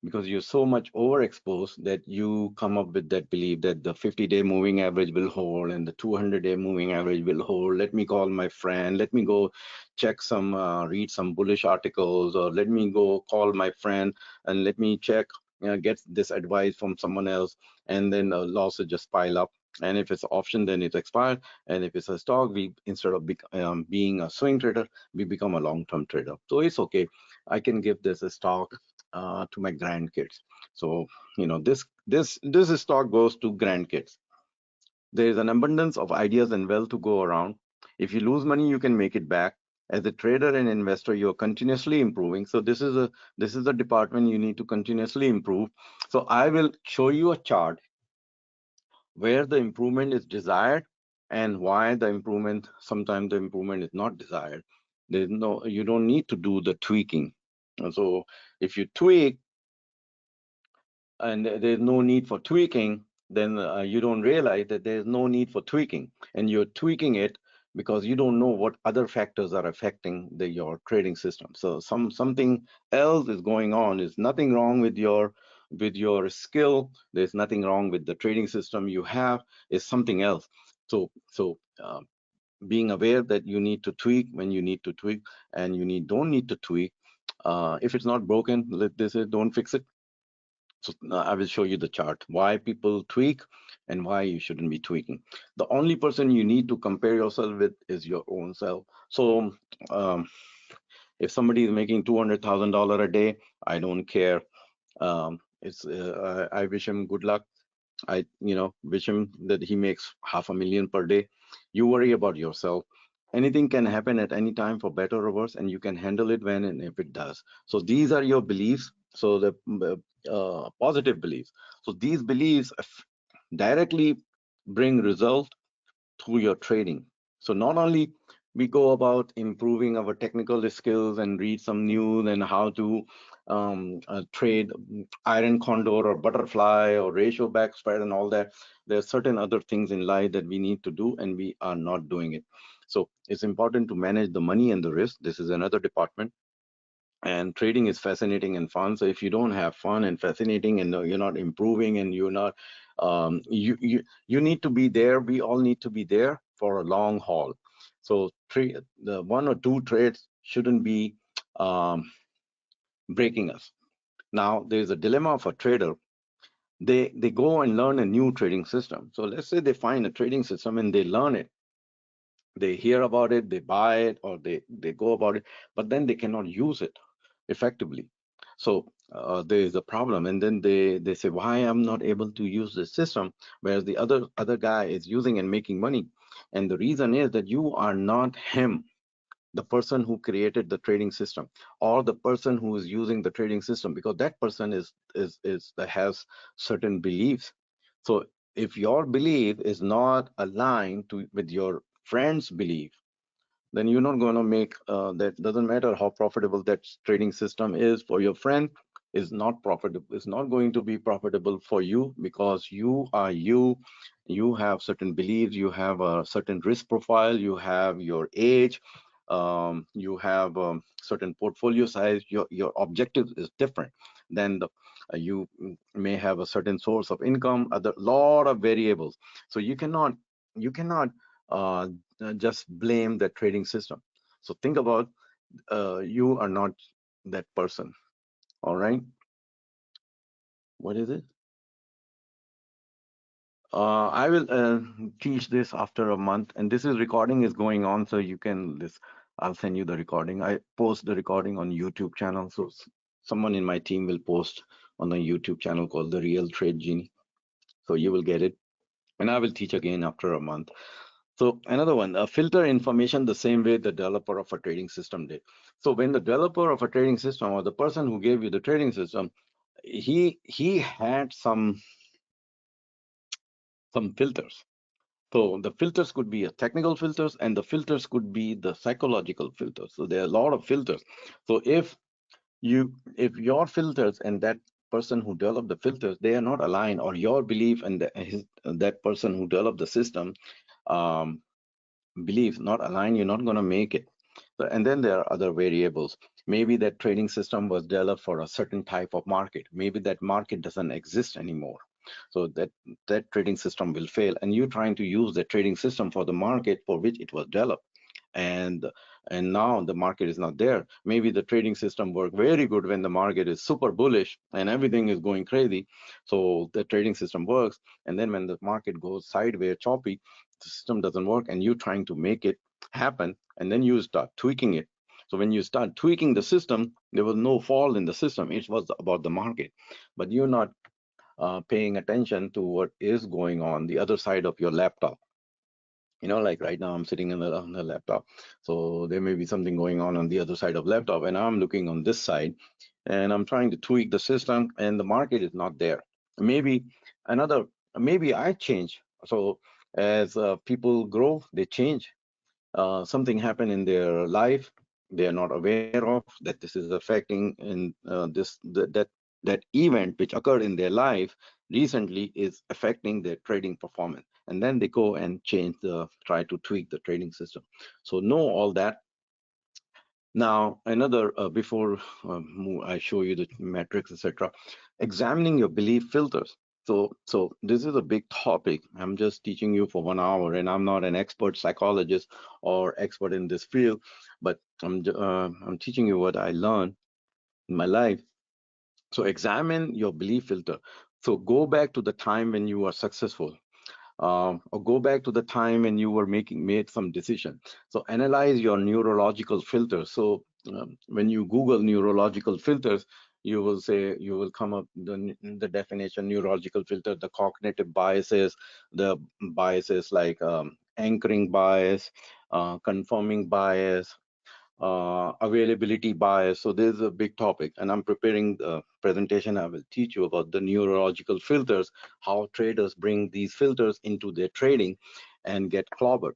because you're so much overexposed that you come up with that belief that the 50-day moving average will hold and the 200-day moving average will hold. Let me call my friend. Let me go check read some bullish articles, or let me go call my friend and let me check, get this advice from someone else, and then losses just pile up. And if it's an option, then it's expired. And if it's a stock, we instead of being a swing trader, we become a long-term trader. So it's okay. I can give this a stock to my grandkids. So this stock goes to grandkids. There is an abundance of ideas and wealth to go around. If you lose money, you can make it back. As a trader and investor, you're continuously improving. So this is a department you need to continuously improve. So I will show you a chart where the improvement is desired and why sometimes the improvement is not desired. You don't need to do the tweaking. And so if you tweak and there's no need for tweaking, then you don't realize that there's no need for tweaking, and you're tweaking it because you don't know what other factors are affecting your trading system. So something else is going on. There's nothing wrong with your skill. There's nothing wrong with the trading system you have. It's something else. So being aware that you need to tweak when you need to tweak, and don't need to tweak. If it's not broken, let this is, don't fix it. So I will show you the chart, why people tweak and why you shouldn't be tweaking. The only person you need to compare yourself with is your own self. So um, if somebody is making $200,000 a day, I don't care. I wish him good luck. I, wish him that he makes $500,000 per day. You worry about yourself. Anything can happen at any time for better or worse, and you can handle it when and if it does. So these are your beliefs. So the positive beliefs. So these beliefs directly bring result through your trading. So not only we go about improving our technical skills and read some news and how to trade iron condor or butterfly or ratio back spread and all that. There are certain other things in life that we need to do and we are not doing it. So it's important to manage the money and the risk. This is another department. And trading is fascinating and fun. So if you don't have fun and fascinating and you're not improving and you're not you need to be there. We all need to be there for a long haul. So the one or two trades shouldn't be um, breaking us. Now there's a dilemma of a trader. They go and learn a new trading system. So let's say they find a trading system and they learn it. They hear about it, they buy it, or they go about it, but then they cannot use it effectively. So there is a problem, and then they say, "Why I'm not able to use this system?" Whereas the other guy is using and making money, and the reason is that you are not him, the person who created the trading system, or the person who is using the trading system, because that person is that has certain beliefs. So if your belief is not aligned with your friend's belief, then you're not going to make that. Doesn't matter how profitable that trading system is for your friend, is not profitable. It's not going to be profitable for you, because you are you. You have certain beliefs, you have a certain risk profile, you have your age, you have certain portfolio size. Your objective is different than the you may have a certain source of income, other lot of variables. So you cannot uh, just blame the trading system. So think about, you are not that person. All right. What is it? I will teach this after a month, and this is recording is going on, so you can this. I'll send you the recording. I post the recording on YouTube channel, so someone in my team will post on a YouTube channel called The Real Trade Genie, so you will get it, and I will teach again after a month. So another one, filter information the same way the developer of a trading system did. So when the developer of a trading system, or the person who gave you the trading system, he had some filters. So the filters could be a technical filters, and the filters could be the psychological filters. So there are a lot of filters. So if your filters and that person who developed the filters, they are not aligned, or your belief and that person who developed the system um, beliefs not aligned, you're not going to make it. And then there are other variables. Maybe that trading system was developed for a certain type of market. Maybe that market doesn't exist anymore. So that trading system will fail. And you're trying to use the trading system for the market for which it was developed. And and now the market is not there. Maybe the trading system worked very good when the market is super bullish and everything is going crazy. So the trading system works. And then when the market goes sideways, choppy, the system doesn't work, and you're trying to make it happen, and then you start tweaking it. So when you start tweaking the system, there was no fault in the system. It was about the market, but you're not paying attention to what is going on the other side of your laptop. Like right now I'm sitting on the laptop, so there may be something going on the other side of laptop, and I'm looking on this side, and I'm trying to tweak the system, and the market is not there. Maybe another, maybe I change. So as people grow, they change. Something happened in their life they are not aware of, that this is affecting in that event which occurred in their life recently is affecting their trading performance, and then they go and try to tweak the trading system. So know all that. Now, another, before I show you the metrics, etc., examining your belief filters. So this is a big topic. I'm just teaching you for 1 hour, and I'm not an expert psychologist or expert in this field, but I'm teaching you what I learned in my life. So examine your belief filter. So go back to the time when you were successful, or go back to the time when you were made some decision. So analyze your neurological filters. So when you Google neurological filters, you will come up the definition neurological filter, the cognitive biases, the biases like anchoring bias, confirming bias, availability bias. So this is a big topic, and I'm preparing the presentation. I will teach you about the neurological filters, how traders bring these filters into their trading and get clobbered,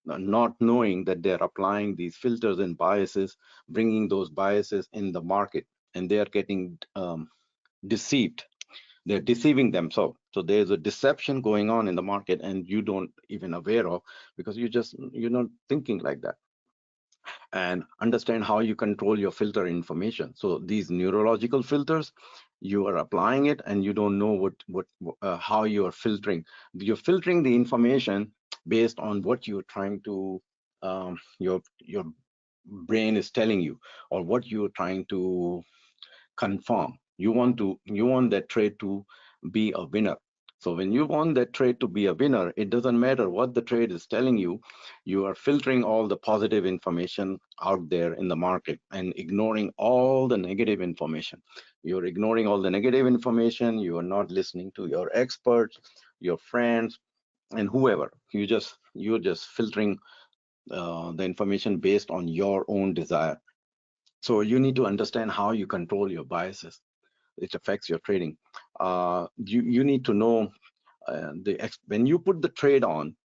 not knowing that they're applying these filters and biases, bringing those biases in the market, and they are getting deceived. They're deceiving themselves. So there's a deception going on in the market, and you don't even aware of, because you're not thinking like that. And understand how you control your filter information. So these neurological filters, you are applying it and you don't know how you are filtering. You're filtering the information based on what you're trying to, your brain is telling you, or what you're trying to confirm. You want that trade to be a winner. So when you want that trade to be a winner, it doesn't matter what the trade is telling you. You are filtering all the positive information out there in the market and ignoring all the negative information. You're ignoring all the negative information. You are not listening to your experts, your friends, and whoever. You're just filtering the information based on your own desire. So you need to understand how you control your biases. It affects your trading. You need to know when you put the trade on,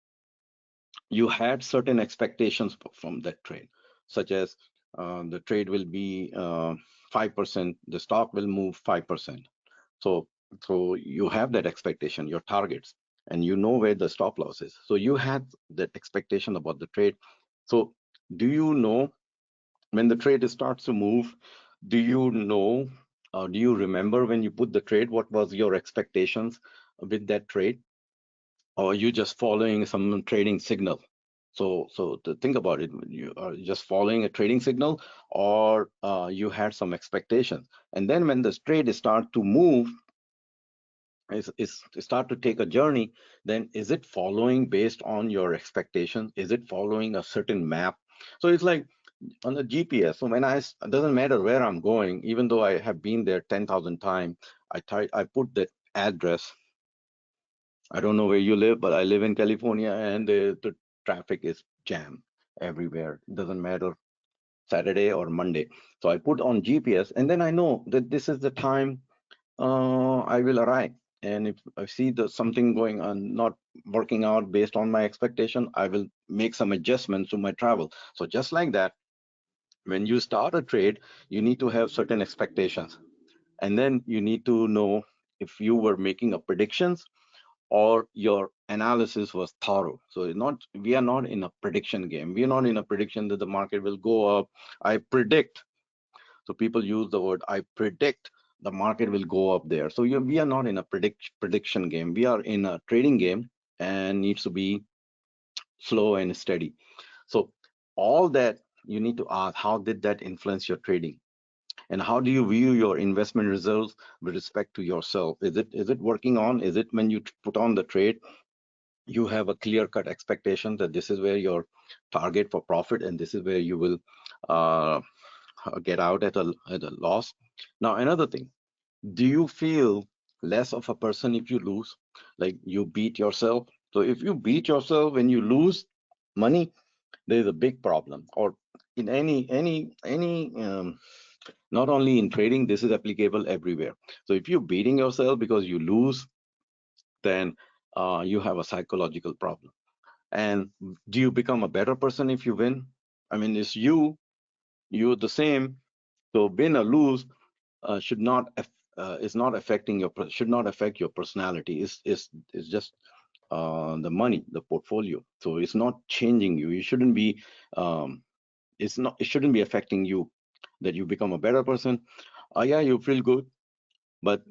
you had certain expectations from that trade, such as the trade will be 5%, the stock will move 5%. So you have that expectation, your targets, and you know where the stop loss is. So you had that expectation about the trade. So do you know when the trade starts to move, do you know, do you remember when you put the trade, what was your expectations with that trade? Or are you just following some trading signal? So to think about it, you are just following a trading signal, or you had some expectations. And then when the trade start to move, is start to take a journey, then is it following based on your expectations? Is it following a certain map? So it's like on the GPS. So it doesn't matter where I'm going, even though I have been there 10,000 times, I put that address. I don't know where you live, but I live in California, and the traffic is jammed everywhere. It doesn't matter Saturday or Monday. So I put on GPS, and then I know that this is the time I will arrive. And if I see something going on, not working out based on my expectation, I will make some adjustments to my travel. So just like that, when you start a trade, you need to have certain expectations, and then you need to know if you were making a predictions or your analysis was thorough. So we are not in a prediction game. We are not in a prediction that the market will go up. I predict. So people use the word I predict the market will go up there. So we are not in a prediction game. We are in a trading game, and needs to be slow and steady. So all that you need to ask, how did that influence your trading? And how do you view your investment results with respect to yourself? Is it working on? Is it when you put on the trade, you have a clear-cut expectation that this is where your target for profit, and this is where you will uh, get out at a loss? Now, another thing, do you feel less of a person if you lose? Like you beat yourself? So if you beat yourself when you lose money, there is a big problem. Or in any not only in trading, this is applicable everywhere. So if you're beating yourself because you lose, then you have a psychological problem. And do you become a better person if you win? I mean, it's you're the same. So win or lose should not is not affecting should not affect your personality. It's just the money, the portfolio. So it's not changing you. You shouldn't be it shouldn't be affecting you, that you become a better person. Yeah, you feel good, but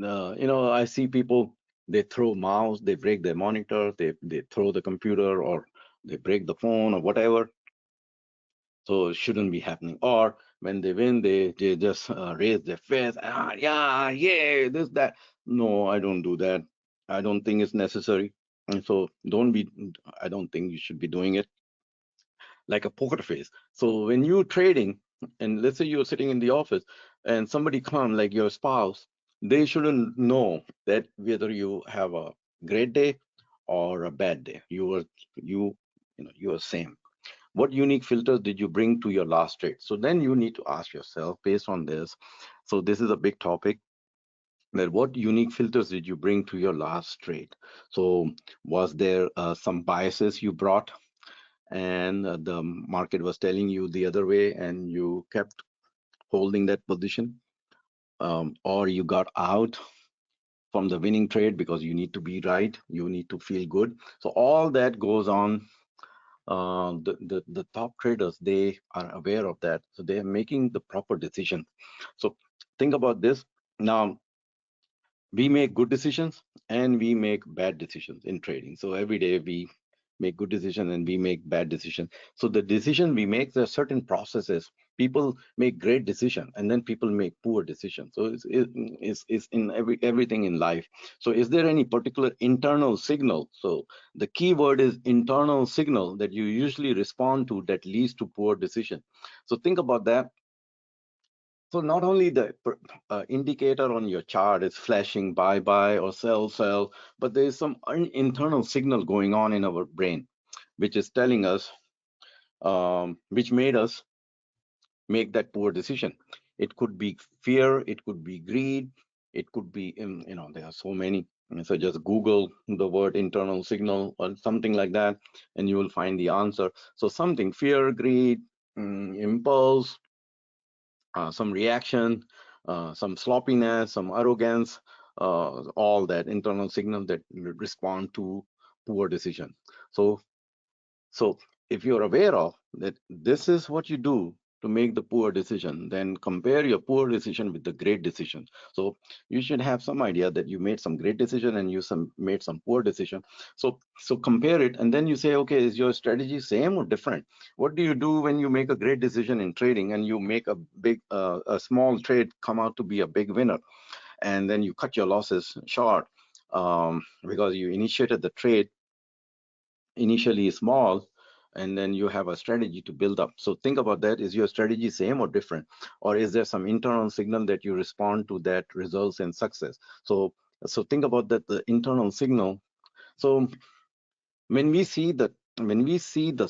I see people, they throw mouse, they break their monitor, they throw the computer, or they break the phone or whatever. So it shouldn't be happening. Or When they win, they just raise their fist. Yeah, this, that. No, I don't do that. I don't think it's necessary. And so don't be, I don't think you should be doing it like a poker face. So when you're trading, and let's say you're sitting in the office and somebody come like your spouse, they shouldn't know that whether you have a great day or a bad day. You you know you are same. What unique filters did you bring to your last trade? So then you need to ask yourself based on this. So this is a big topic, that what unique filters did you bring to your last trade? So was there some biases you brought, and the market was telling you the other way and you kept holding that position, or you got out from the winning trade because you need to be right, you need to feel good. So all that goes on. The top traders, they are aware of that, so they are making the proper decision. So think about this. Now, we make good decisions and we make bad decisions in trading. So every day we make good decisions and we make bad decisions. So the decision we make, there are certain processes. People make great decisions and then people make poor decisions. So it's in everything in life. So is there any particular internal signal? So the key word is internal signal that you usually respond to that leads to poor decision. So think about that. So not only the indicator on your chart is flashing buy, buy, or sell, sell, but there is some internal signal going on in our brain, which is telling us, which made us make that poor decision. It could be fear, it could be greed, it could be, there are so many. And so just Google the word internal signal or something like that, and you will find the answer. So something, fear, greed, impulse, some reaction, some sloppiness, some arrogance, all that internal signal that respond to poor decision. So, so if you're aware of that, this is what you do to make the poor decision, then compare your poor decision with the great decision. So you should have some idea that you made some great decision and you made some poor decision. So compare it, and then you say, okay, is your strategy same or different? What do you do when you make a great decision in trading and you make a small trade come out to be a big winner, and then you cut your losses short because you initiated the trade initially small, and then you have a strategy to build up. So think about that. Is your strategy same or different, or is there some internal signal that you respond to that results in success? So think about that, the internal signal. So when we see that, when we see the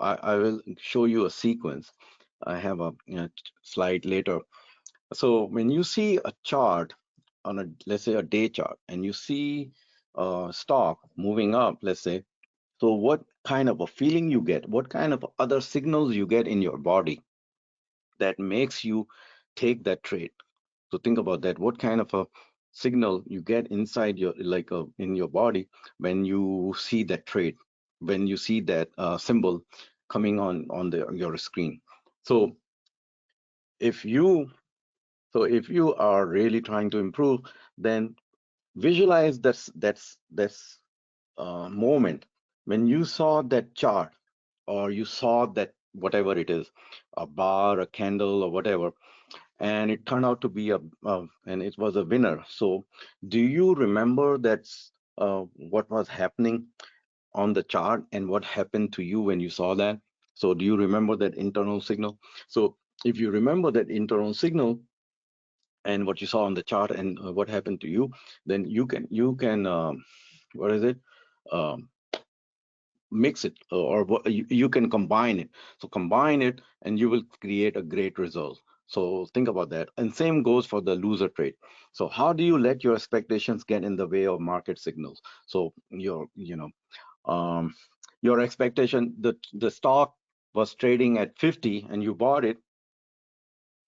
I will show you a sequence. I have a slide later. So when you see a chart on a, let's say, a day chart, and you see a stock moving up, let's say, so what kind of a feeling you get, what kind of other signals you get in your body that makes you take that trade? So think about that. What kind of a signal you get inside your, like in your body when you see that trade, when you see that symbol coming on your screen. So if you if you are really trying to improve, then visualize that's moment when you saw that chart, or you saw that whatever it is, a bar, a candle, or whatever, and it turned out to be and it was a winner. So do you remember that's what was happening on the chart and what happened to you when you saw that? So do you remember that internal signal? So if you remember that internal signal and what you saw on the chart and what happened to you, then you can what is it, um, mix it, or you can combine it. So combine it and you will create a great result. So think about that. And same goes for the loser trade. So how do you let your expectations get in the way of market signals? So um, your expectation, the stock was trading at 50 and you bought it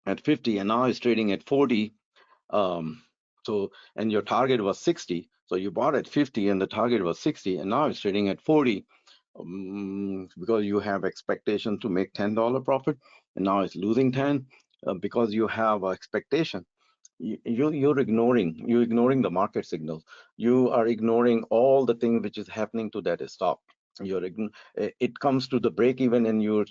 at 50, and now it's trading at 40. um, and your target was 60, so you bought at 50 and the target was 60, and now it's trading at 40, because you have expectation to make $10 profit, and now it's losing 10 because you have expectation. You're ignoring the market signals. You are ignoring all the things which is happening to that stock. it comes to the break even, and you're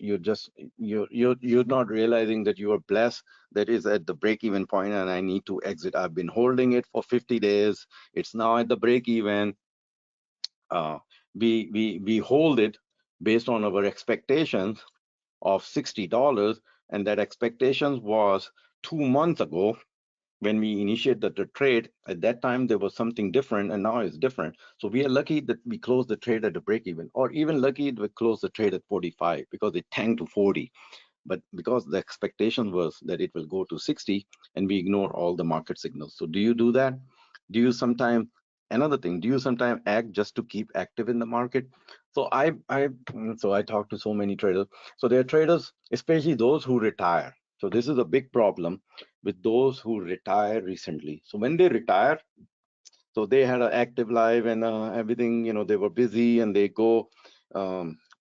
not realizing that you are blessed that is at the break even point, and I need to exit. I've been holding it for 50 days. It's now at the break even. uh, we hold it based on our expectations of $60, and that expectations was 2 months ago when we initiated the trade. At that time there was something different, and now it's different. So we are lucky that we closed the trade at a break even, or even lucky that we closed the trade at 45 because it tanked to 40. But because the expectation was that it will go to 60, and we ignore all the market signals. So do you do that? Do you sometimes, another thing, do you sometimes act just to keep active in the market? So I talk to so many traders. So there are traders, especially those who retire. So this is a big problem with those who retire recently. So when they retire, so they had an active life and everything, they were busy, and they go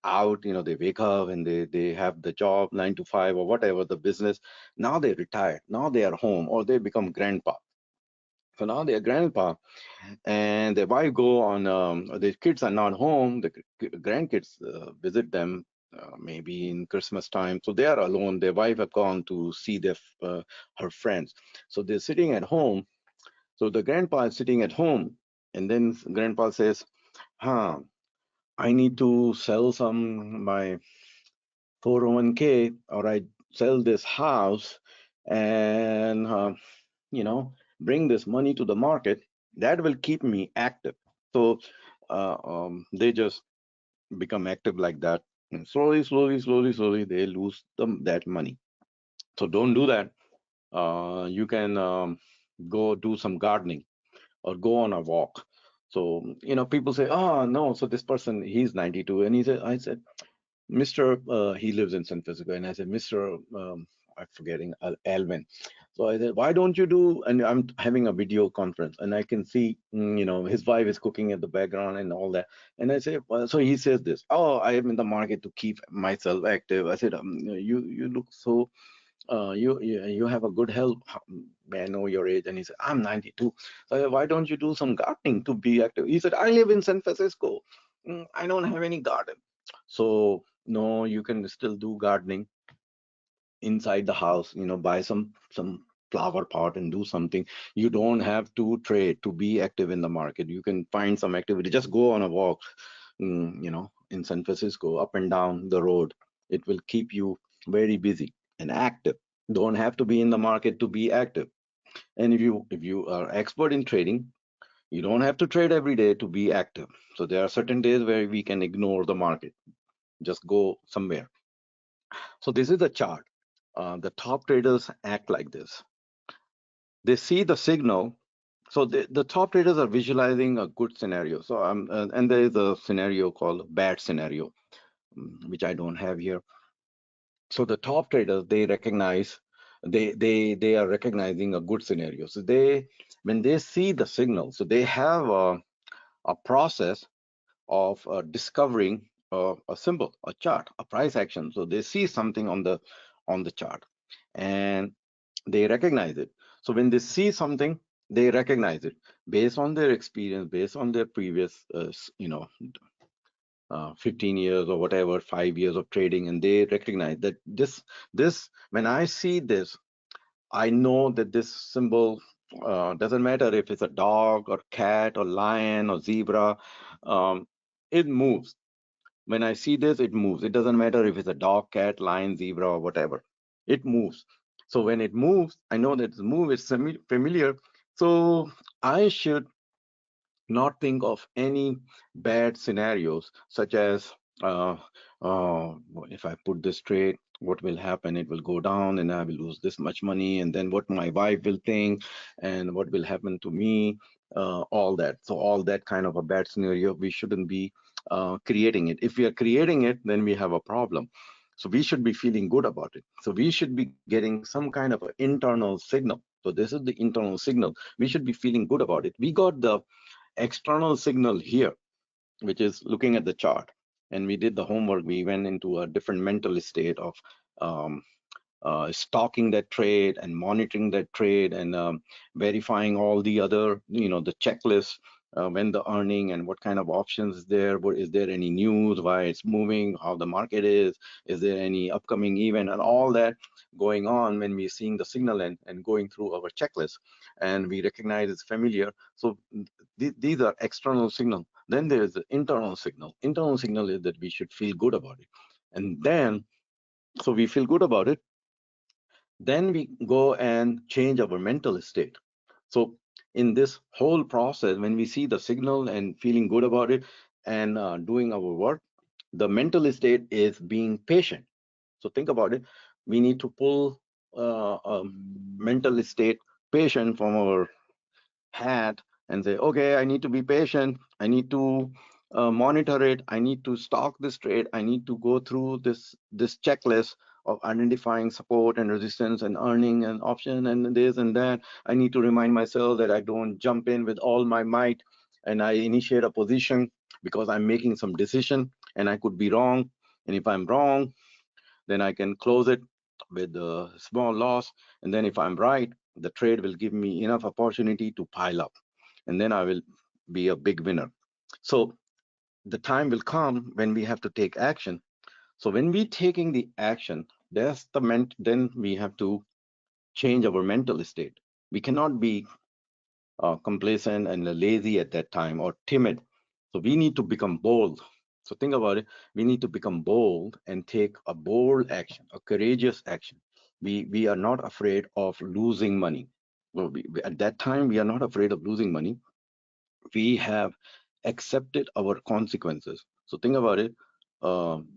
out, they wake up and they have the job 9 to 5 or whatever the business. Now they retired, now they are home, or they become grandpa. So now they're grandpa, and their wife go on, the kids are not home, the grandkids visit them maybe in Christmas time. So they are alone, their wife have gone to see her friends. So they're sitting at home. So the grandpa is sitting at home, and then grandpa says, huh, I need to sell some my 401k, or I sell this house and bring this money to the market. That will keep me active. So they just become active like that, and slowly they lose that money. So don't do that. You can go do some gardening or go on a walk. So, people say, oh, no, so this person, he's 92. And I said, Mr. He lives in San Francisco. And I said, Mr. I'm forgetting, Alvin. So I said, why don't you do, and I'm having a video conference, and I can see, his wife is cooking in the background and all that. And I say, well, so he says this, oh, I am in the market to keep myself active. I said, you look so you have a good health. May I know your age? And he said, I'm 92. So I said, why don't you do some gardening to be active? He said, I live in San Francisco. I don't have any garden. So no, you can still do gardening inside the house. Buy some flower pot and do something. You don't have to trade to be active in the market. You can find some activity. Just go on a walk. In San Francisco, up and down the road. It will keep you very busy and active. Don't have to be in the market to be active. And if you are expert in trading, you don't have to trade every day to be active. So there are certain days where we can ignore the market, just go somewhere. So this is the chart. The top traders act like this. They see the signal. So the top traders are visualizing a good scenario. So and there is a scenario called bad scenario, which I don't have here. So the top traders, they recognize, they are recognizing a good scenario. So when they see the signal, so they have a process of discovering a symbol, a chart, a price action. So they see something on the chart, and they recognize it. So when they see something, they recognize it based on their experience, based on their previous 15 years or whatever, 5 years of trading, and they recognize that this when I see this, I know that this symbol doesn't matter if it's a dog or cat or lion or zebra, it moves. When I see this, it moves. It doesn't matter if it's a dog, cat, lion, zebra, or whatever. It moves. So when it moves, I know that the move is familiar. So I should not think of any bad scenarios, such as uh, uh, if I put this trade, what will happen? It will go down and I will lose this much money, and then what my wife will think, and what will happen to me, all that. So all that kind of a bad scenario, we shouldn't be creating it. If we are creating it, then we have a problem. So we should be feeling good about it. So we should be getting some kind of an internal signal. So this is the internal signal. We should be feeling good about it. We got the external signal here, which is looking at the chart. And we did the homework. We went into a different mental state of um, stalking that trade and monitoring that trade and verifying all the other, the checklist. when the earning and what kind of options is there, is there any news, why it's moving, how the market is there any upcoming event, and all that going on when we're seeing the signal and going through our checklist, and we recognize it's familiar. So these are external signal. Then there is the internal signal. Internal signal is that we should feel good about it. And then, so we feel good about it, then we go and change our mental state. So in this whole process, when we see the signal and feeling good about it and doing our work, the mental state is being patient. So think about it. We need to pull a mental state patient from our hat and say, okay, I need to be patient. I need to monitor it. I need to stock this trade. I need to go through this checklist of identifying support and resistance and earning and option and this and that. I need to remind myself that I don't jump in with all my might and I initiate a position because I'm making some decision and I could be wrong. And if I'm wrong, then I can close it with a small loss. And then if I'm right, the trade will give me enough opportunity to pile up. And then I will be a big winner. So the time will come when we have to take action. So when we taking the action, then we have to change our mental state. We cannot be complacent and lazy at that time or timid. So we need to become bold. So think about it. We need to become bold and take a bold action, a courageous action. We are not afraid of losing money. Well, at that time, we are not afraid of losing money. We have accepted our consequences. So think about it.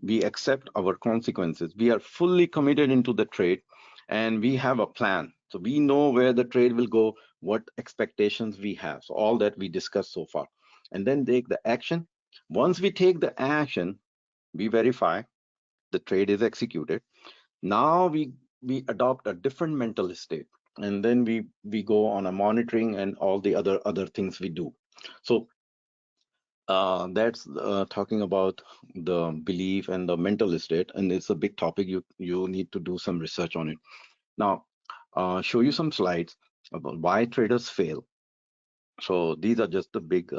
We accept our consequences. We are fully committed into the trade and we have a plan. So we know where the trade will go, what expectations we have. So all that we discussed so far. And then take the action. Once we take the action, we verify the trade is executed. Now we adopt a different mental state. And then we go on a monitoring and all the other things we do. So that's talking about the belief and the mental state, and it's a big topic. You need to do some research on it. Now, show you some slides about why traders fail. So these are just the big,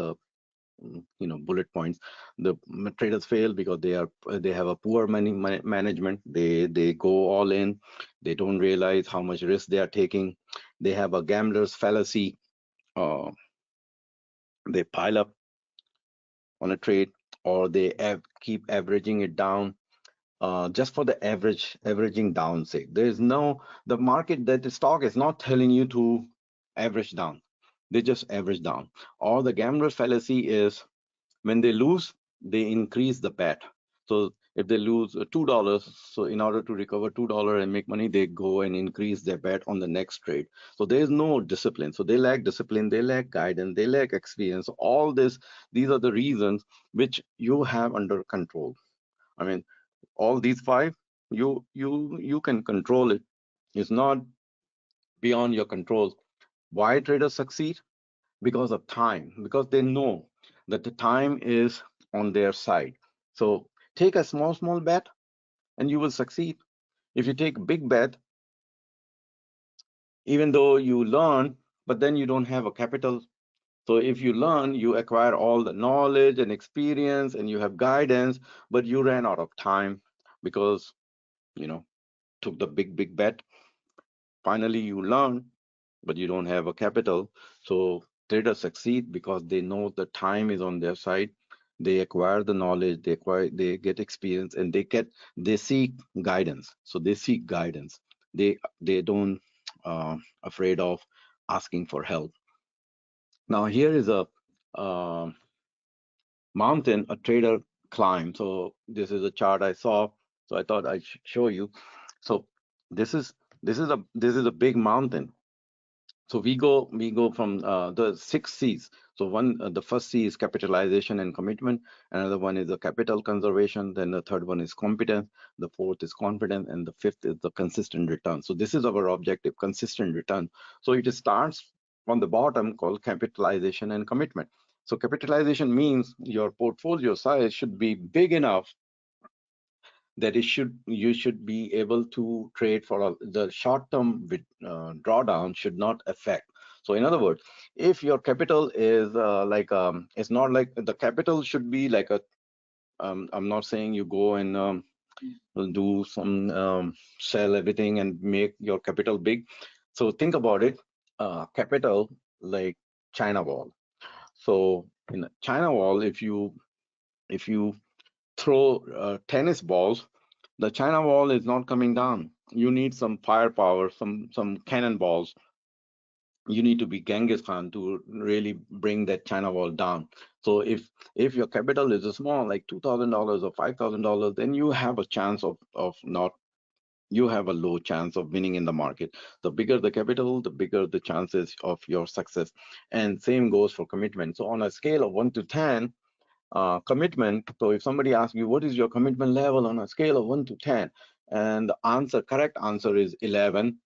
bullet points. The traders fail because they have a poor money management. They go all in. They don't realize how much risk they are taking. They have a gambler's fallacy. Uh, they pile up on a trade, or they keep averaging it down just for the averaging down sake. There is no, the market, that the stock is not telling you to average down. They just average down. Or the gambler fallacy is when they lose, they increase the bet. So if they lose $2, so in order to recover $2 and make money, they go and increase their bet on the next trade. So there is no discipline. So they lack discipline, they lack guidance, they lack experience. All this, these are the reasons which you have under control. I mean, all these five, you can control it. It's not beyond your control. Why traders succeed? Because of time, because they know that the time is on their side. So take a small bet and you will succeed. If you take a big bet, even though you learn, but then you don't have a capital. So if you learn, you acquire all the knowledge and experience and you have guidance, but you ran out of time because, you know, took the big bet. Finally, you learn, but you don't have a capital. So traders succeed because they know the time is on their side. They acquire the knowledge, they get experience, and they seek guidance. So they seek guidance. They don't afraid of asking for help. Now here is a uh, mountain a trader climbed. So this is a chart I saw. So I thought I'd show you. So this is a big mountain. So we go from the 6 C's. So the first C is capitalization and commitment. Another one is the capital conservation. Then the third one is competence. The fourth is confidence, and the fifth is the consistent return. So this is our objective, consistent return. So it starts on the bottom called capitalization and commitment. So capitalization means your portfolio size should be big enough that you should be able to trade for the short term drawdown should not affect. So in other words, if your capital is it's not like the capital should be like a, I'm not saying you go and do some sell everything and make your capital big. So think about it, capital like China wall. So in a China wall, if you throw tennis balls, the China wall is not coming down. You need some firepower, some cannonballs. You need to be Genghis Khan to really bring that China wall down. So if your capital is small, like $2,000 or $5,000, then you have a chance of not, you have a low chance of winning in the market. The bigger the capital, the bigger the chances of your success. And same goes for commitment. So on a scale of 1 to 10, commitment. So if somebody asks you, what is your commitment level on a scale of 1 to 10? And the answer, correct answer is 11.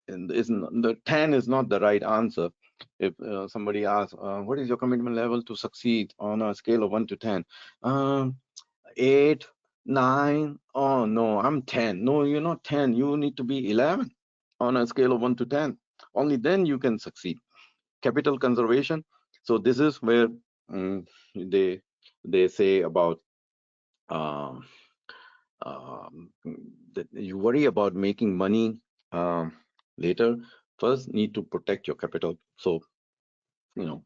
And the 10 is not the right answer. If somebody asks, what is your commitment level to succeed on a scale of 1 to 10? Um, 8, 9. Oh, no, I'm 10. No, you're not 10. You need to be 11 on a scale of 1 to 10. Only then you can succeed. Capital conservation. So this is where um, they they say about um, um, that you worry about making money um, later. First, need to protect your capital. So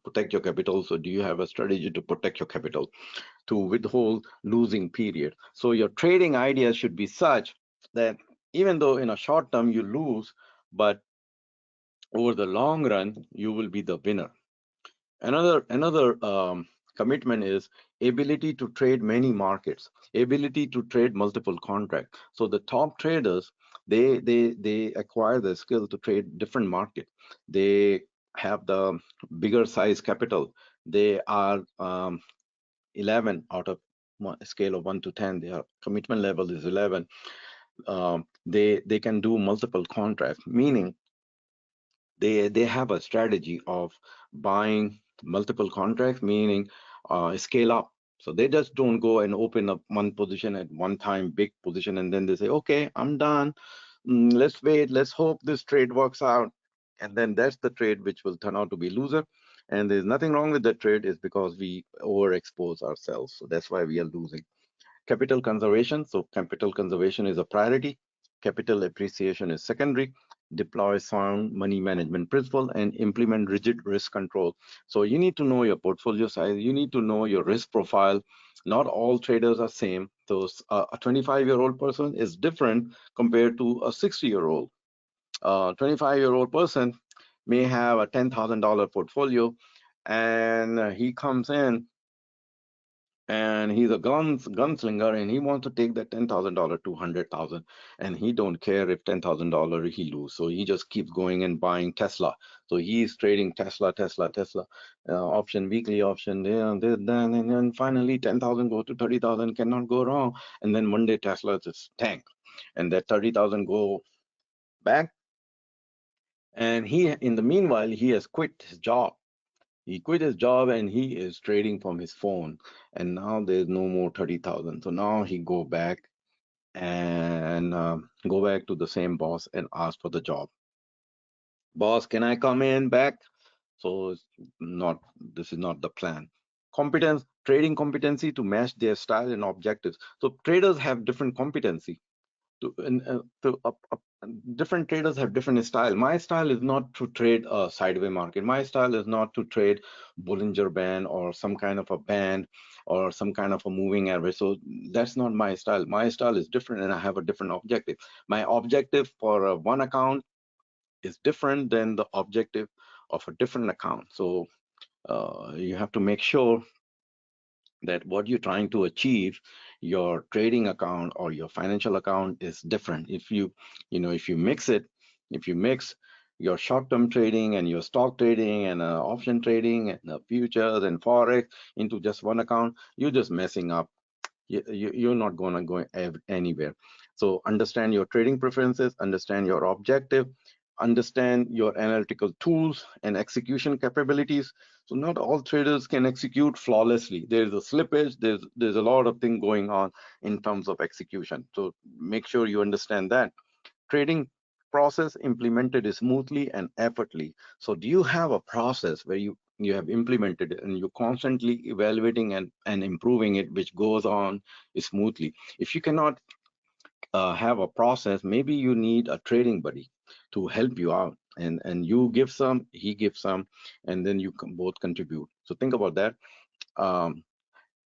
protect your capital. So do you have a strategy to protect your capital, to withhold losing period? So your trading ideas should be such that even though in a short term you lose, but over the long run you will be the winner. Another commitment is ability to trade many markets, ability to trade multiple contracts. So the top traders, they acquire the skill to trade different markets. They have the bigger size capital. They are 11 out of a scale of 1 to 10. Their commitment level is 11. They can do multiple contracts, meaning they have a strategy of buying multiple contracts, meaning scale up. So they just don't go and open up one position at one time, big position, and then they say, okay, I'm done. Let's wait, let's hope this trade works out. And then that's the trade which will turn out to be loser. And there's nothing wrong with that trade, is because we overexpose ourselves. So that's why we are losing. Capital conservation. So capital conservation is a priority. Capital appreciation is secondary. Deploy sound money management principle and implement rigid risk control. So you need to know your portfolio size. You need to know your risk profile. Not all traders are same. So a 25-year-old person is different compared to a 60-year-old. 25-year-old person may have a $10,000 portfolio, and he comes in and he's a gunslinger, and he wants to take that $10,000 to 100,000, and he don't care if $10,000 he lose. So he just keeps going and buying Tesla. So he's trading Tesla, option, weekly option, and then finally 10,000 go to 30,000, cannot go wrong. And then one day Tesla just tank, and that 30,000 go back. And in the meanwhile, he has quit his job. He quit his job and he is trading from his phone. And now there's no more 30,000. So now he and go back to the same boss and ask for the job. Boss, can I come in back? So this is not the plan. Competence, trading competency to match their style and objectives. So traders have different competency. Different traders have different style. My style is not to trade a sideway market. My style is not to trade Bollinger Band or some kind of a band or some kind of a moving average. So that's not my style. My style is different, and I have a different objective. My objective for one account is different than the objective of a different account. So you have to make sure that what you're trying to achieve, your trading account or your financial account, is different. If you mix it, if you mix your short-term trading and your stock trading and option trading and futures and forex into just one account, you're just messing up. You're not going to go anywhere. So understand your trading preferences, understand your objective, understand your analytical tools and execution capabilities. So not all traders can execute flawlessly. There's a slippage, there's a lot of things going on in terms of execution. So make sure you understand that. Trading process implemented smoothly and effortlessly. So do you have a process where you have implemented it and you're constantly evaluating and improving it, which goes on smoothly? If you cannot have a process, maybe you need a trading buddy to help you out, and you give some, he gives some, and then you can both contribute. So think about that. um,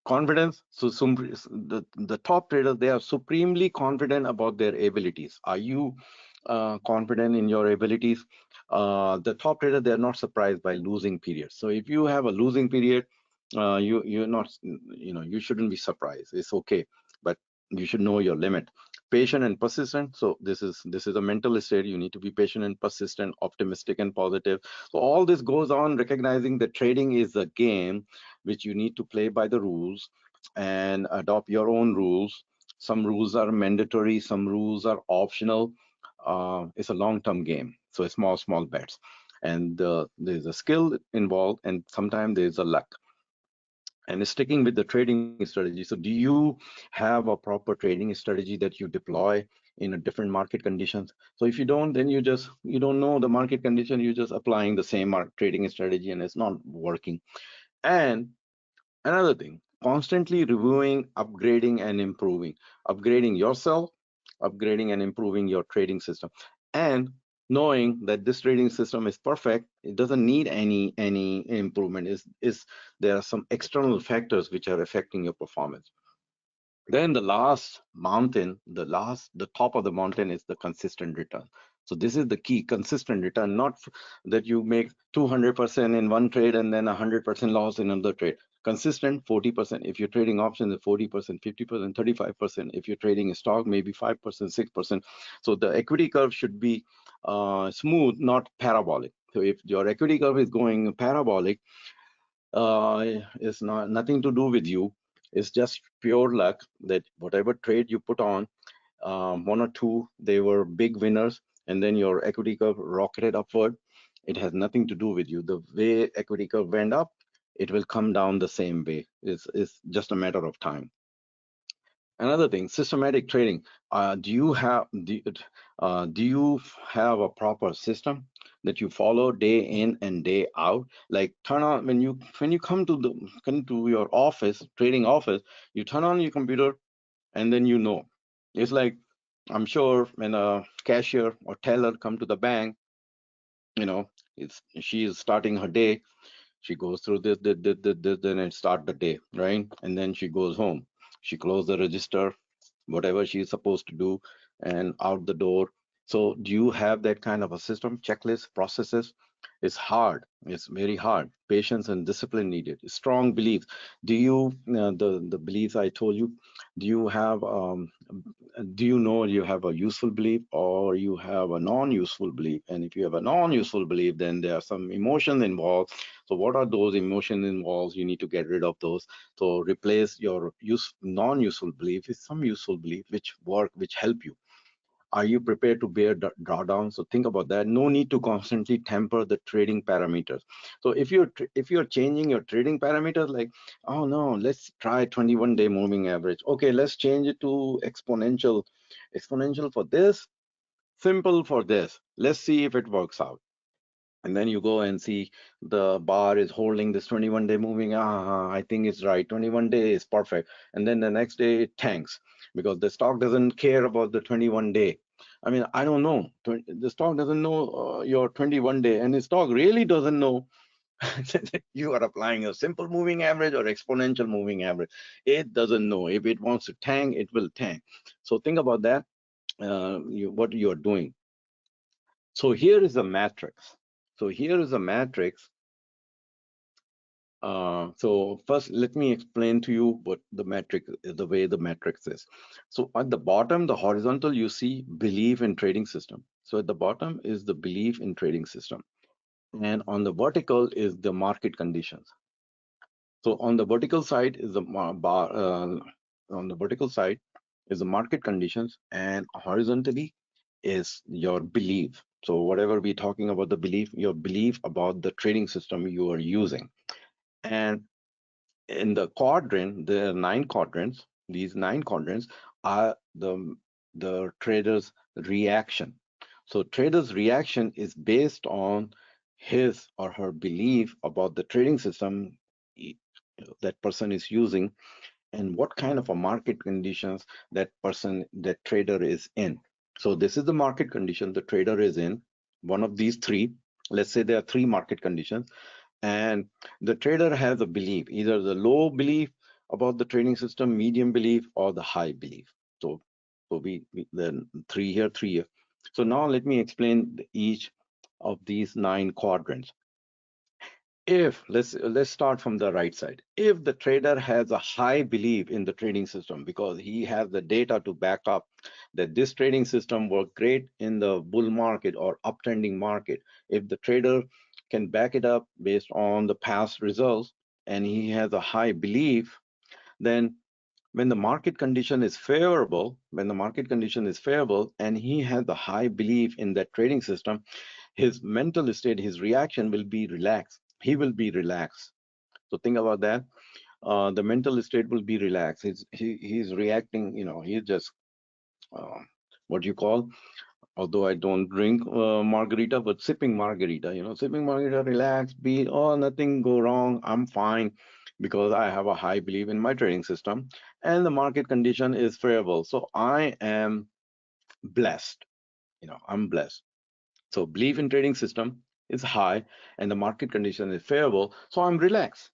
Confidence. So the top traders, they are supremely confident about their abilities. Are you confident in your abilities? The top trader, they're not surprised by losing periods. So if you have a losing period, you're not, you shouldn't be surprised. It's okay, but you should know your limit. Patient and persistent. So this is a mental state. You need to be patient and persistent, optimistic and positive. So all this goes on recognizing that trading is a game which you need to play by the rules and adopt your own rules. Some rules are mandatory, some rules are optional. It's a long-term game, so it's small bets, and there's a skill involved, and sometimes there's a luck. And sticking with the trading strategy. So do you have a proper trading strategy that you deploy in a different market conditions? So if you don't, then you don't know the market condition, you're just applying the same trading strategy and it's not working. And another thing, constantly reviewing, upgrading, and improving. Upgrading yourself, upgrading and improving your trading system. And knowing that this trading system is perfect, it doesn't need any improvement. Is there are some external factors which are affecting your performance. Then the last mountain, the top of the mountain is the consistent return. So this is the key, consistent return, not that you make 200% in one trade and then 100% loss in another trade. Consistent 40%. If you're trading options, 40%, 50%, 35%. If you're trading a stock, maybe 5%, 6%. So the equity curve should be smooth, not parabolic. So if your equity curve is going parabolic, it's nothing to do with you. It's just pure luck that whatever trade you put on, one or two, they were big winners, and then your equity curve rocketed upward. It has nothing to do with you. The way equity curve went up, it will come down the same way. It's just a matter of time. Another thing, systematic trading. Do you have a proper system that you follow day in and day out? Like turn on when you come to your office, trading office, you turn on your computer and then you know. It's like, I'm sure when a cashier or teller come to the bank, you know, she is starting her day. She goes through this, then it start the day, right? And then she goes home. She close the register, whatever she's supposed to do, and out the door. So do you have that kind of a system, checklist, processes? It's hard. It's very hard. Patience and discipline needed. Strong beliefs. Do you the beliefs I told you? Do you have do you know you have a useful belief or you have a non-useful belief? And if you have a non-useful belief, then there are some emotions involved. So what are those emotions involved? You need to get rid of those. So replace your non-useful belief with some useful belief which work, which help you. Are you prepared to bear drawdown? So think about that. No need to constantly temper the trading parameters. So if you're changing your trading parameters, like, oh no, let's try 21-day moving average. Okay, let's change it to exponential. Exponential for this, simple for this. Let's see if it works out. And then you go and see the bar is holding this 21-day moving. I think it's right. 21 day is perfect. And then the next day it tanks because the stock doesn't care about the 21-day. I mean, I don't know. The stock doesn't know your 21-day, and the stock really doesn't know you are applying a simple moving average or exponential moving average. It doesn't know. If it wants to tank, it will tank. So think about that. What you're doing. So here is a matrix. So here is a matrix. So first, let me explain to you what the matrix, the way the matrix is. So at the bottom, the horizontal, you see belief in trading system. So at the bottom is the belief in trading system. And on the vertical is the market conditions. So on the vertical side is the on the vertical side is the market conditions, and horizontally is your belief. So whatever we're talking about the belief, your belief about the trading system you are using. And in the quadrant, there are 9 quadrants. These 9 quadrants are the trader's reaction. So trader's reaction is based on his or her belief about the trading system that person is using, and what kind of a market conditions that trader is in. So this is the market condition the trader is in, one of these three. Let's say there are three market conditions, and the trader has a belief, either the low belief about the trading system, medium belief, or the high belief. So we then three here, three here. So now let me explain each of these 9 quadrants. If let's start from the right side. If the trader has a high belief in the trading system because he has the data to back up that this trading system worked great in the bull market or uptrending market, if the trader can back it up based on the past results and he has a high belief, then when the market condition is favorable, and he has a high belief in that trading system, his mental state, his reaction will be relaxed. He will be relaxed. So think about that. The mental state will be relaxed. He's reacting. He's just uh, what you call. Although I don't drink margarita, but sipping margarita. Sipping margarita, relax, be nothing go wrong. I'm fine because I have a high belief in my trading system, and the market condition is favorable. So I am blessed. I'm blessed. So belief in trading system is high and the market condition is favorable. So I'm relaxed.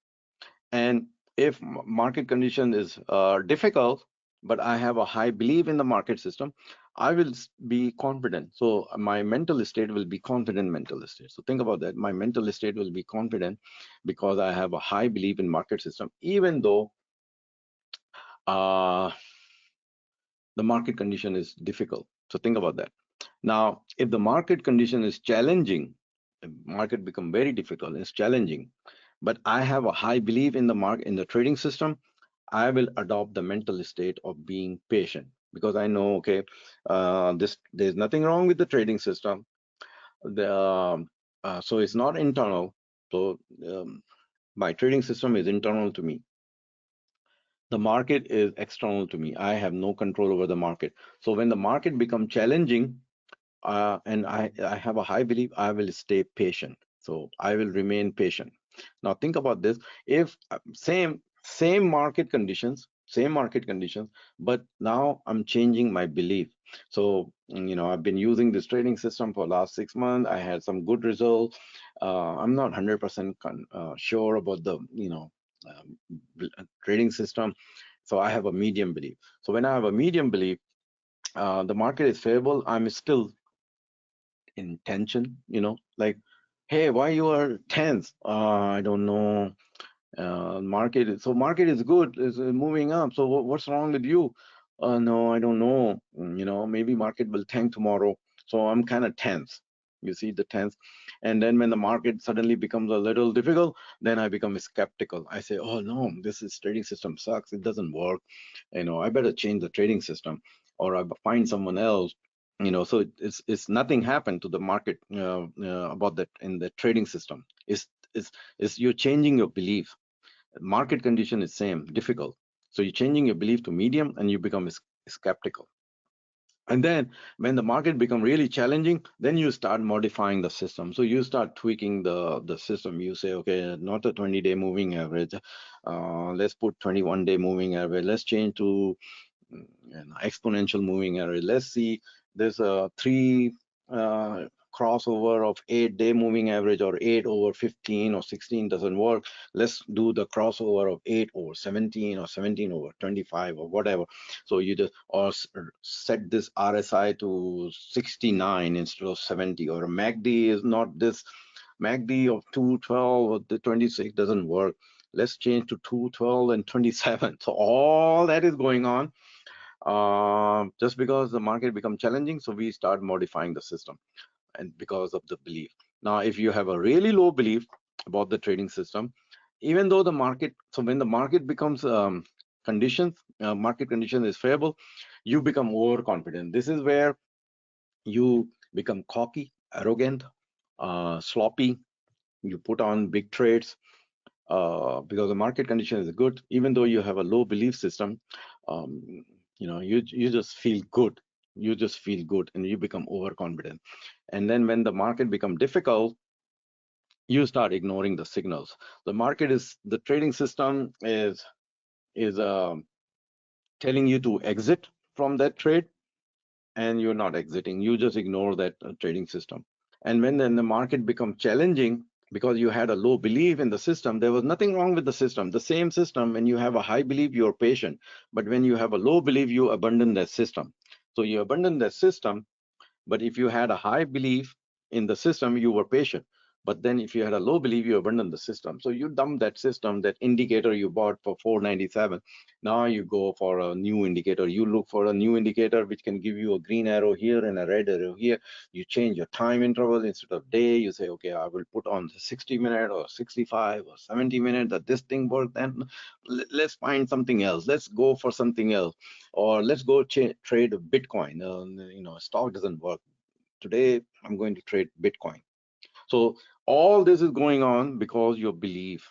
And if market condition is difficult, but I have a high belief in the market system, I will be confident. So my mental state will be confident mental state. So think about that. My mental state will be confident because I have a high belief in market system, even though uh, the market condition is difficult. So think about that. Now, if the market condition is challenging, the market become very difficult, it's challenging, but I have a high belief in the market, in the trading system, I will adopt the mental state of being patient because I know, okay, there's nothing wrong with the trading system. So it's not internal. So my trading system is internal to me. The market is external to me. I have no control over the market. So when the market becomes challenging, and I have a high belief, I will stay patient. So I will remain patient. Now think about this. If same market conditions, but now I'm changing my belief. So I've been using this trading system for last 6 months. I had some good results. I'm not 100% sure about the trading system. So I have a medium belief. So when I have a medium belief, the market is favorable. I'm still in tension, like, hey, why you are tense? I don't know. Market is good, is moving up. So what's wrong with you? No, I don't know. Maybe market will tank tomorrow. So I'm kind of tense. You see the tense. And then when the market suddenly becomes a little difficult, then I become skeptical. I say, oh no, this is trading system sucks. It doesn't work. I better change the trading system, or I find someone else. So it's nothing happened to the market about that in the trading system. It's you're changing your belief. Market condition is same, difficult. So you're changing your belief to medium and you become skeptical. And then when the market become really challenging, then you start modifying the system. So you start tweaking the system. You say, okay, not a 20-day moving average. Let's put 21-day moving average. Let's change to exponential moving average. Let's see, there's a three crossover of 8-day moving average, or 8 over 15 or 16 doesn't work. Let's do the crossover of 8 over 17 or 17 over 25 or whatever. So you just or set this RSI to 69 instead of 70, or MACD is not this MACD of 212 or the 26 doesn't work. Let's change to 212 and 27. So all that is going on just because the market become challenging. So we start modifying the system, and because of the belief. Now, if you have a really low belief about the trading system, even though the market, so when the market becomes market condition is favorable, you become overconfident. This is where you become cocky, arrogant, sloppy. You put on big trades because the market condition is good. Even though you have a low belief system, you just feel good. You just feel good and you become overconfident. And then when the market become difficult, you start ignoring the signals. The trading system is telling you to exit from that trade, and you're not exiting. You just ignore that trading system. And when then the market becomes challenging because you had a low belief in the system, there was nothing wrong with the system. The same system, when you have a high belief, you're patient. But when you have a low belief, you abandon that system. So you abandon that system. But if you had a high belief in the system, you were patient. But then if you had a low belief, you abandoned the system. So you dump that system, that indicator you bought for 497. Now you go for a new indicator. You look for a new indicator which can give you a green arrow here and a red arrow here. You change your time interval instead of day. You say, okay, I will put on the 60-minute or 65 or 70-minute that this thing worked. Then let's find something else. Let's go for something else, or let's go trade Bitcoin. Stock doesn't work today. I'm going to trade Bitcoin. So all this is going on because your belief.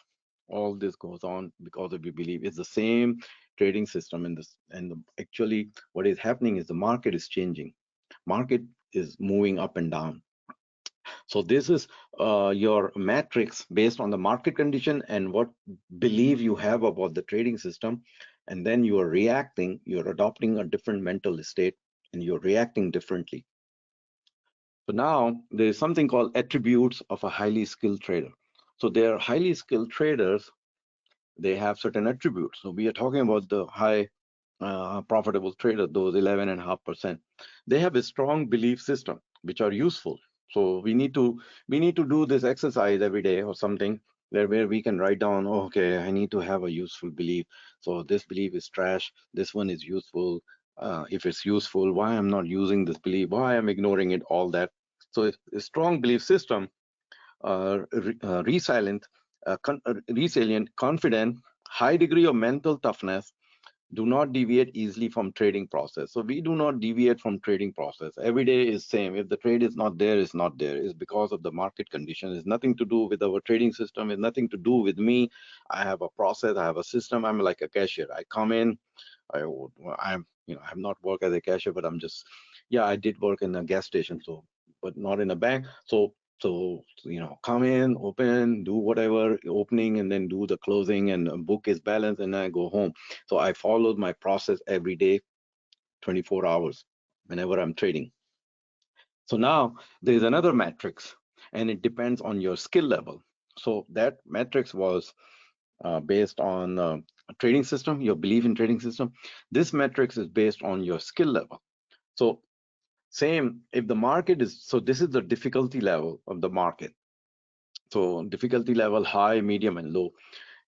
All this goes on because of your belief. It's the same trading system in this. And actually, what is happening is the market is changing. Market is moving up and down. So this is your matrix based on the market condition and what belief you have about the trading system. And then you are reacting, you're adopting a different mental state, and you're reacting differently. So now there's something called attributes of a highly skilled trader. So they are highly skilled traders. They have certain attributes. So we are talking about the high profitable traders, those 11.5%. They have a strong belief system, which are useful. So we need to do this exercise every day or something where we can write down, oh, okay, I need to have a useful belief. So this belief is trash. This one is useful. If it's useful, why I'm not using this belief? Why I'm ignoring it? All that. So a strong belief system, resilient, confident, high degree of mental toughness, do not deviate easily from trading process. So we do not deviate from trading process. Every day is same. If the trade is not there, it's not there. It's because of the market condition. It's nothing to do with our trading system. It's nothing to do with me. I have a process. I have a system. I'm like a cashier. I come in. I have not worked as a cashier, but I'm just, yeah, I did work in a gas station, so, but not in a bank. So come in, open, do whatever opening, and then do the closing, and book is balance, and I go home. So I followed my process every day, 24 hours, whenever I'm trading. So now there's another matrix, and it depends on your skill level. So that matrix was based on a trading system, your belief in trading system. This matrix is based on your skill level. So same, if the market is, so this is the difficulty level of the market. So difficulty level, high, medium, and low.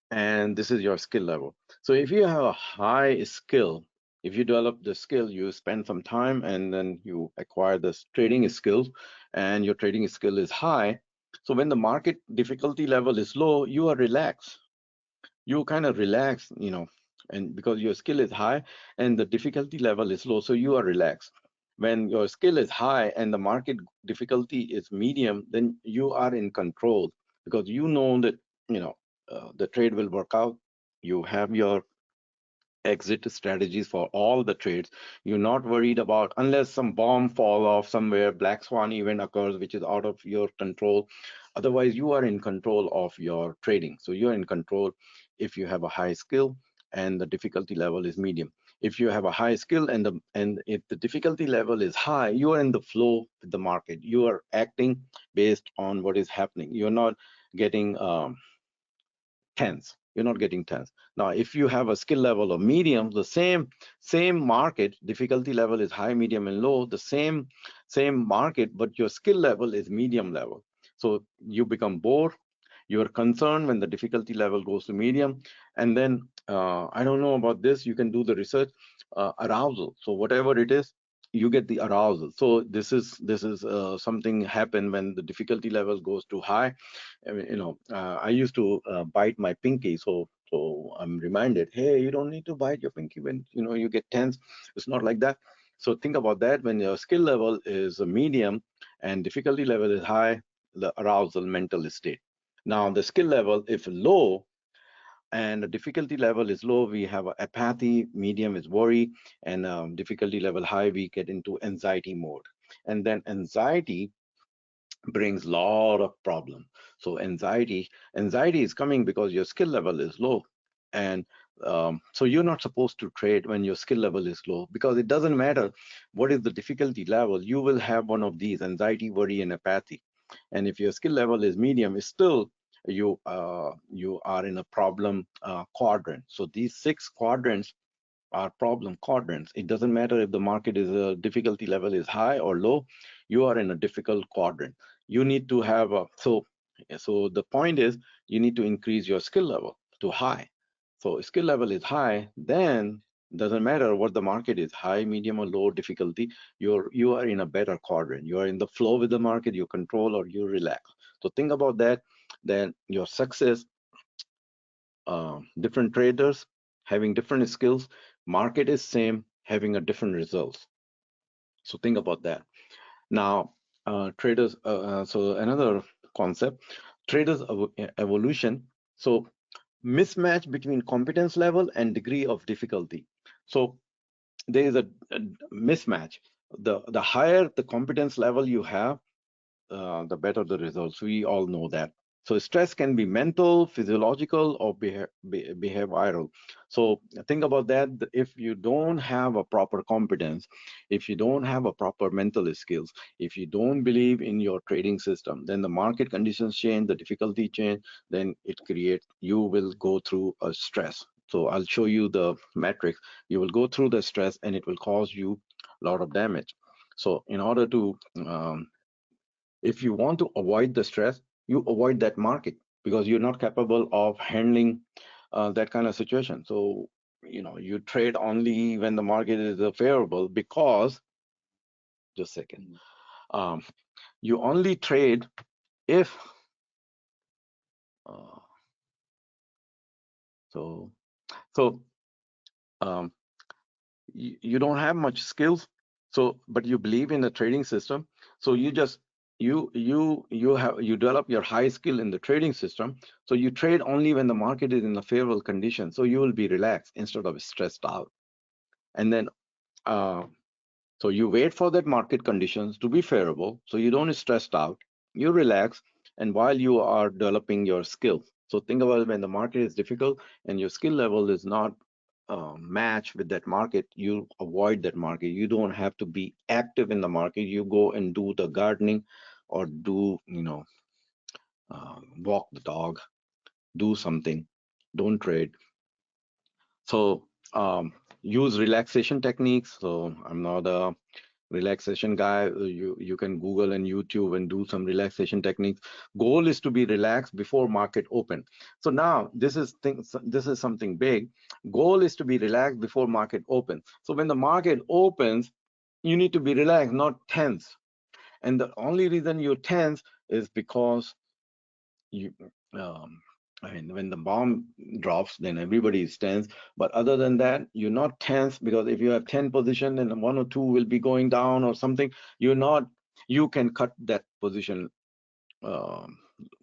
And this is your skill level. So if you have a high skill, if you develop the skill, you spend some time and then you acquire this trading skills, and your trading skill is high. So when the market difficulty level is low, you are relaxed. You kind of relax, and because your skill is high and the difficulty level is low, so you are relaxed. When your skill is high and the market difficulty is medium, then you are in control, because you know that the trade will work out. You have your exit strategies for all the trades. You're not worried about, unless some bomb fall off somewhere, black swan event occurs which is out of your control. Otherwise you are in control of your trading. So you're in control if you have a high skill and the difficulty level is medium. If you have a high skill and if the difficulty level is high, you are in the flow with the market. You are acting based on what is happening. You're not getting tense. You're not getting tense. Now, if you have a skill level of medium, the same market difficulty level is high, medium, and low. The same market, but your skill level is medium level. So you become bored. You're concerned when the difficulty level goes to medium, and then I don't know about this. You can do the research. Arousal. So whatever it is, you get the arousal. So this is something happen when the difficulty level goes too high. I mean, I used to bite my pinky, so I'm reminded, hey, you don't need to bite your pinky when you get tense. It's not like that. So think about that. When your skill level is a medium and difficulty level is high, the arousal mental state. Now the skill level, if low, and the difficulty level is low, we have apathy, medium is worry, and difficulty level high, we get into anxiety mode. And then anxiety brings lot of problem. So anxiety is coming because your skill level is low, and so you're not supposed to trade when your skill level is low, because it doesn't matter what is the difficulty level, you will have one of these: anxiety, worry, and apathy. And if your skill level is medium, it's still you are in a problem quadrant. So these 6 quadrants are problem quadrants. It doesn't matter if the market is difficulty level is high or low, you are in a difficult quadrant. You need to have a so the point is you need to increase your skill level to high. So skill level is high, then doesn't matter what the market is, high, medium, or low difficulty, you are in a better quadrant. You are in the flow with the market, you control or you relax. So think about that. Then your success, different traders having different skills, market is same, having a different results. So think about that. Now, traders, so another concept, traders evolution. So mismatch between competence level and degree of difficulty. So there is a mismatch. The higher the competence level you have, the better the results. We all know that. So stress can be mental, physiological, or behavioral. So think about that. If you don't have a proper competence, if you don't have a proper mental skills, if you don't believe in your trading system, then the market conditions change, the difficulty change, then it creates, you will go through a stress. So I'll show you the metrics. You will go through the stress and it will cause you a lot of damage. So in order to if you want to avoid the stress, you avoid that market because you're not capable of handling that kind of situation. So, you trade only when the market is favorable because, just a second, um, you only trade if, uh, so, so um, you don't have much skills, so but you believe in the trading system, so you just you develop your high skill in the trading system, so you trade only when the market is in a favorable condition, so you will be relaxed instead of stressed out. And then uh, so you wait for that market conditions to be favorable, so you don't stressed out, you relax, and while you are developing your skill. So think about it, when the market is difficult and your skill level is not match with that market, you avoid that market. You don't have to be active in the market. You go and do the gardening or do, walk the dog, do something, don't trade. So use relaxation techniques. So I'm not a relaxation guy. You can Google and YouTube and do some relaxation techniques. Goal is to be relaxed before market open. So now this is something big. Goal is to be relaxed before market open. So when the market opens, you need to be relaxed, not tense. And the only reason you're tense is because you um, I mean, when the bomb drops, then everybody is tense. But other than that, you're not tense, because if you have 10 position and one or two will be going down or something, you're not, you can cut that position, um,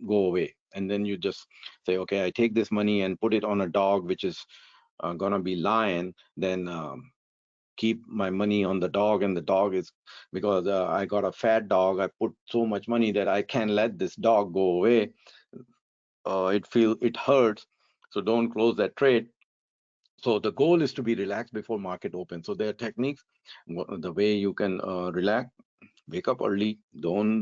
go away. And then you just say, okay, I take this money and put it on a dog, which is gonna be lion, then keep my money on the dog, and the dog is, because I got a fat dog, I put so much money that I can't let this dog go away. It hurts, so don't close that trade. So the goal is to be relaxed before market opens. So there are techniques, the way you can relax. Wake up early, don't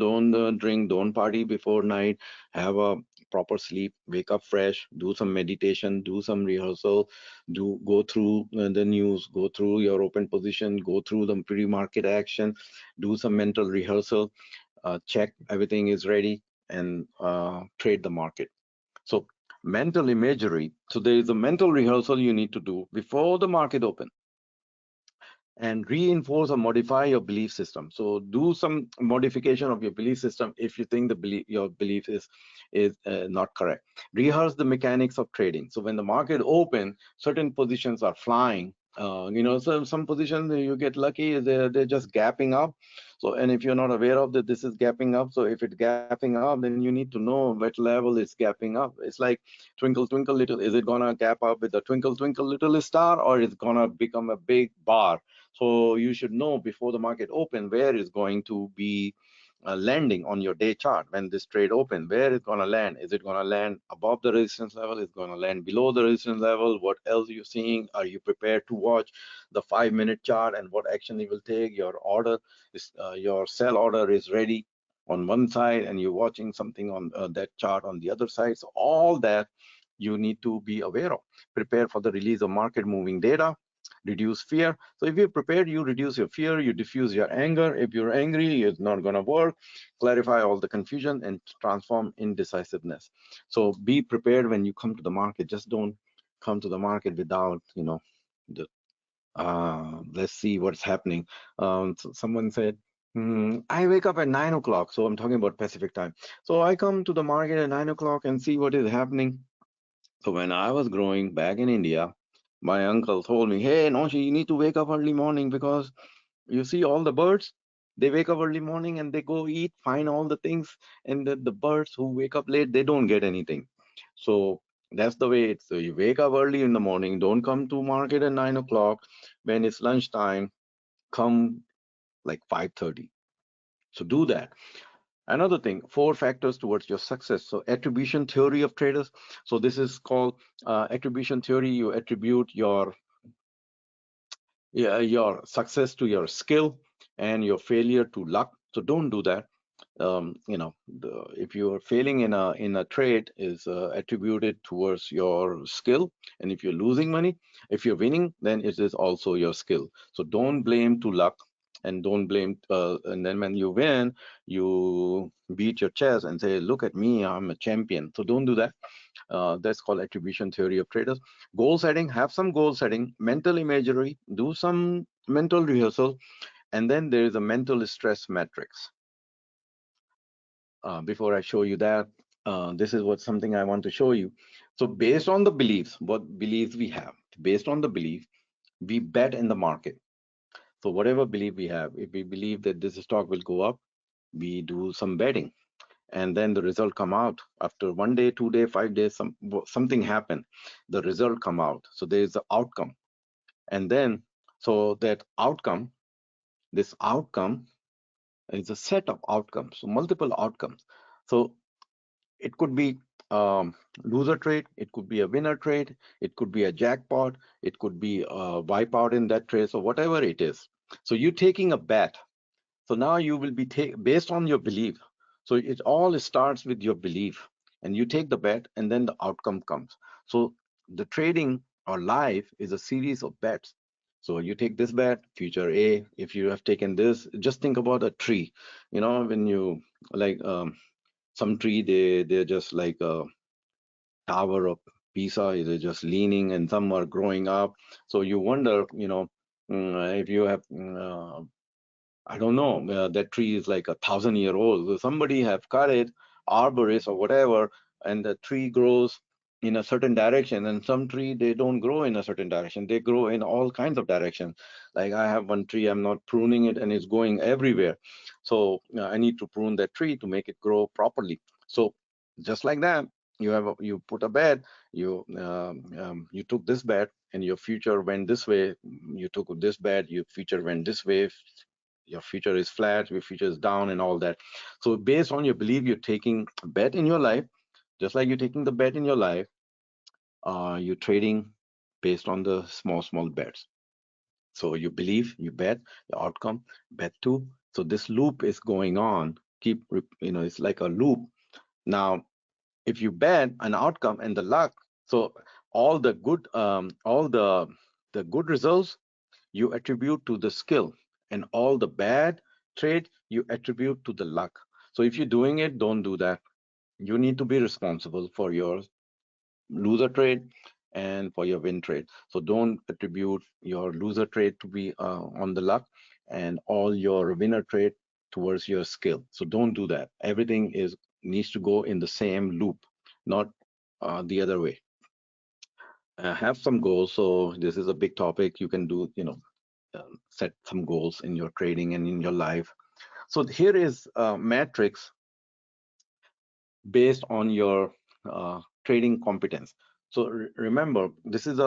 drink, don't party before night, have a proper sleep, wake up fresh, do some meditation, do some rehearsal, do go through the news, go through your open position, go through the pre-market action, do some mental rehearsal, check everything is ready, and trade the market. So mental imagery. So there is a mental rehearsal you need to do before the market open, and reinforce or modify your belief system. So do some modification of your belief system if you think your belief is not correct. Rehearse the mechanics of trading. So when the market open, certain positions are flying. some positions you get lucky, they're just gapping up. So, and if you're not aware of that this is gapping up, so if it's gapping up, then you need to know what level it's gapping up. It's like twinkle twinkle little, is it gonna gap up with the twinkle twinkle little star, or it's gonna become a big bar? So you should know before the market open where is going to be landing on your day chart. When this trade open, where it's going to land? Is it going to land above the resistance level? Is it going to land below the resistance level? What else are you seeing? Are you prepared to watch the 5-minute chart and what action you will take? Your order is your sell order is ready on one side, and you're watching something on that chart on the other side. So all that you need to be aware of. Prepare for the release of market moving data. Reduce fear. So if you're prepared, you reduce your fear, you diffuse your anger. If you're angry, it's not going to work. Clarify all the confusion and transform indecisiveness. So be prepared when you come to the market. Just don't come to the market without, the, let's see what's happening. So someone said, I wake up at 9 o'clock. So I'm talking about Pacific time. So I come to the market at 9 o'clock and see what is happening. So when I was growing back in India, my uncle told me, hey, Noshi, you need to wake up early morning because you see all the birds, they wake up early morning and they go eat, find all the things, and the birds who wake up late, they don't get anything. So that's the way it's. So you wake up early in the morning, don't come to market at 9 o'clock. When it's lunchtime, come like 5:30. So do that. Another thing, 4 factors towards your success. So attribution theory of traders. So this is called attribution theory. You attribute your success to your skill and your failure to luck. So don't do that. If you're failing in a trade, is attributed towards your skill, and if you're losing money, if you're winning, then it is also your skill. So don't blame to luck, and don't blame. And then when you win, you beat your chest and say, "Look at me, I'm a champion." So don't do that. That's called attribution theory of traders. Goal setting, have some goal setting, mental imagery, do some mental rehearsal, and then there is a mental stress matrix. Before I show you that, this is what something I want to show you. So based on the beliefs, what beliefs we have, based on the belief, we bet in the market. So whatever belief we have, if we believe that this stock will go up, we do some betting, and then the result come out after 1 day, 2 day, 5 days, something happen, the result come out. So there is the outcome, and then so that outcome, this outcome is a set of outcomes, so multiple outcomes. So it could be loser trade, it could be a winner trade, it could be a jackpot, it could be a wipeout in that trade. So whatever it is, so you're taking a bet. So now you will be based on your belief. So it all starts with your belief, and you take the bet, and then the outcome comes. So the trading or life is a series of bets. So you take this bet, future A. If you have taken this, just think about a tree. When you like some tree, they're just like a tower of Pisa. They're just leaning, and some are growing up. So you wonder, if you have I don't know, that tree is like 1,000 year old. So somebody have cut it, arborist or whatever, and the tree grows in a certain direction. And some tree, they don't grow in a certain direction. They grow in all kinds of directions. Like I have one tree, I'm not pruning it, and it's going everywhere. So I need to prune that tree to make it grow properly. So just like that, you put a bet, you took this bet, and your future went this way. You took this bet, your future went this way. Your future is flat, your future is down, and all that. So based on your belief, you're taking a bet in your life. Just like you're taking the bet in your life, you're trading based on the small bets. So you believe, you bet, the outcome, bet two. So this loop is going on. It's like a loop. Now if you bet an outcome and the luck, so all the good results you attribute to the skill, and all the bad trade you attribute to the luck. So if you're doing it, don't do that. You need to be responsible for your loser trade and for your win trade. So don't attribute your loser trade to be on the luck, and all your winner trade towards your skill. So don't do that. Everything is needs to go in the same loop, not the other way. have some goals. So this is a big topic. You can do, set some goals in your trading and in your life. So here is a matrix based on your trading competence. So remember, this is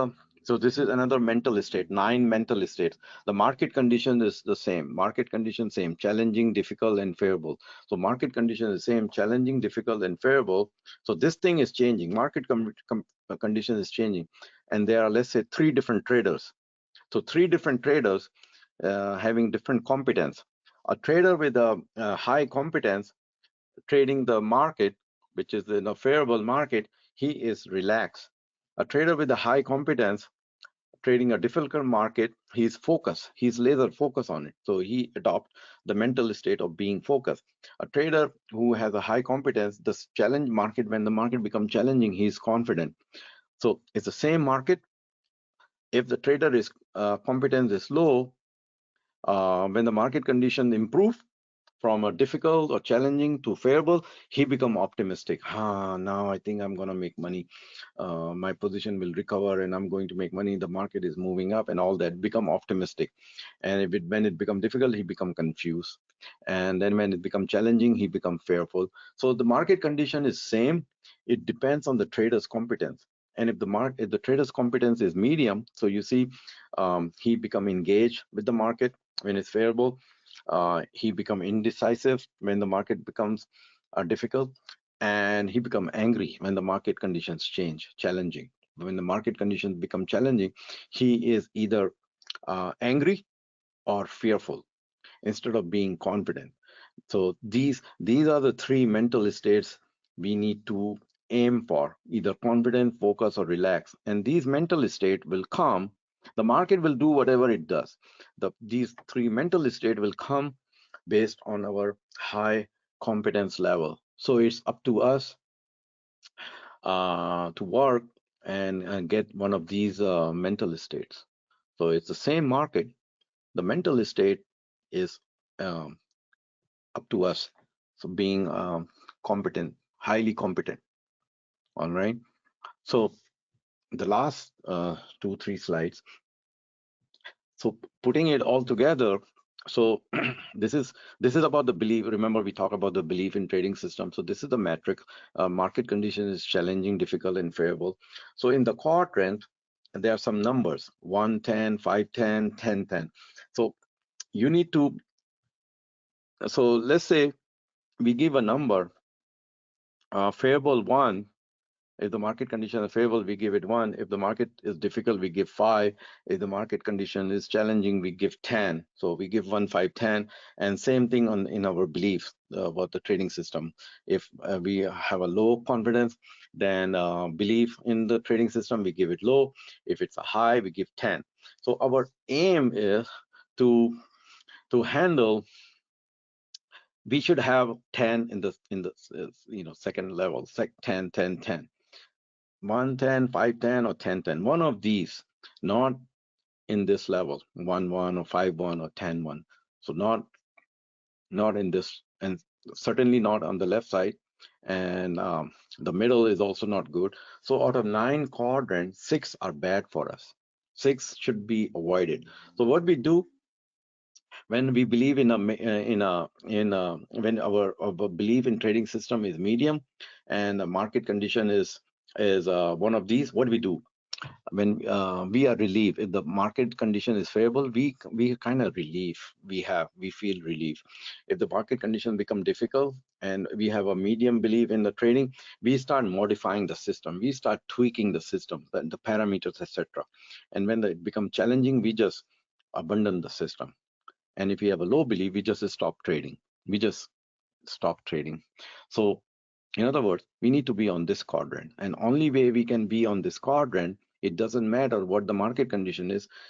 another mental state, 9 mental states. The market condition is the same. Market condition same, challenging, difficult, and favorable. So market condition is same, challenging, difficult, and favorable. So this thing is changing. Market condition is changing, and there are, let's say, 3 different traders. So 3 different traders having different competence. A trader with a high competence trading the market, which is in a favorable market, he is relaxed. A trader with a high competence trading a difficult market, he's focused. He's laser focused on it. So he adopt the mental state of being focused. A trader who has a high competence, the challenge market, when the market becomes challenging, he's confident. So it's the same market. If the trader is competence is low, when the market condition improve, from a difficult or challenging to favorable, he become optimistic. Now I think I'm going to make money. My position will recover and I'm going to make money. The market is moving up and all that. Become optimistic. And when it become difficult, he become confused. And then when it become challenging, he become fearful. So the market condition is same. It depends on the trader's competence. And if the trader's competence is medium, so you see, he become engaged with the market when it's favorable. He become indecisive when the market becomes difficult, and he become angry when the market conditions change, challenging. When the market conditions become challenging, he is either angry or fearful instead of being confident. So these are the 3 mental states we need to aim for: either confident, focus, or relax. And these mental states will come. The market will do whatever it does. These 3 mental states will come based on our high competence level. So it's up to us to work and get one of these mental states. So it's the same market. The mental state is um, up to us. So being competent, highly competent. All right. So the last 2, 3 slides. So putting it all together. So this is about the belief. Remember, we talk about the belief in trading system. So this is the metric. Market condition is challenging, difficult, and favorable. So in the quadrant, there are some numbers: 1, 10, 5, 10, 10, 10. So you need to. So let's say we give a number, favorable 1. If the market condition is favorable, we give it 1. If the market is difficult, we give 5. If the market condition is challenging, we give 10. So we give 1, 5, 10. And same thing in our beliefs about the trading system. If we have a low confidence, then belief in the trading system, we give it low. If it's a high, we give 10. So our aim is to handle. We should have 10 in the second level, 10, 10, 10. 110, 510, or 1010. One of these, not in this level, 1 1 or 5 1 or 10 1. So not in this, and certainly not on the left side. And the middle is also not good. So out of 9 quadrants, 6 are bad for us. 6 should be avoided. So what we do when we believe when our belief in trading system is medium, and the market condition is one of these, what we do when we are relieved. If the market condition is favorable, we kind of relief. We feel relief. If the market condition become difficult and we have a medium belief in the trading, we start modifying the system. We start tweaking the system, the parameters, etc. And when it become challenging, we just abandon the system. And if we have a low belief, we just stop trading. We just stop trading. So in other words, we need to be on this quadrant, and only way we can be on this quadrant, it doesn't matter what the market condition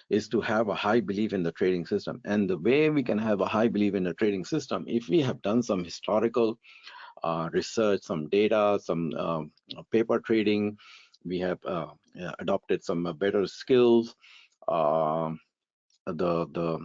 is to have a high belief in the trading system. And the way we can have a high belief in the trading system, if we have done some historical research, some data, some paper trading, we have adopted some better skills, uh, the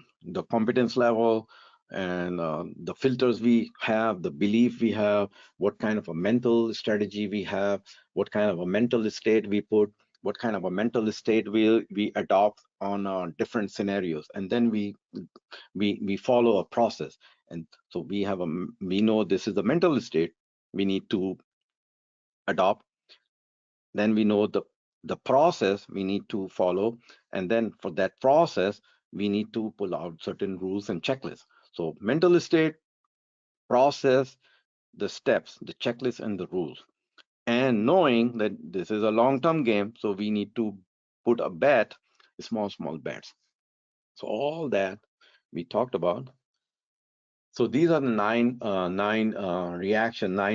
competence level, and the filters we have, the belief we have, what kind of a mental strategy we have, what kind of a mental state we put, what kind of a mental state we adopt on different scenarios, and then we follow a process. And so we know this is the mental state we need to adopt. Then we know the process we need to follow, and then for that process we need to pull out certain rules and checklists. So mental state, process, the steps, the checklist, and the rules. And knowing that this is a long-term game, so we need to put a bet, small bets. So all that we talked about. So these are the nine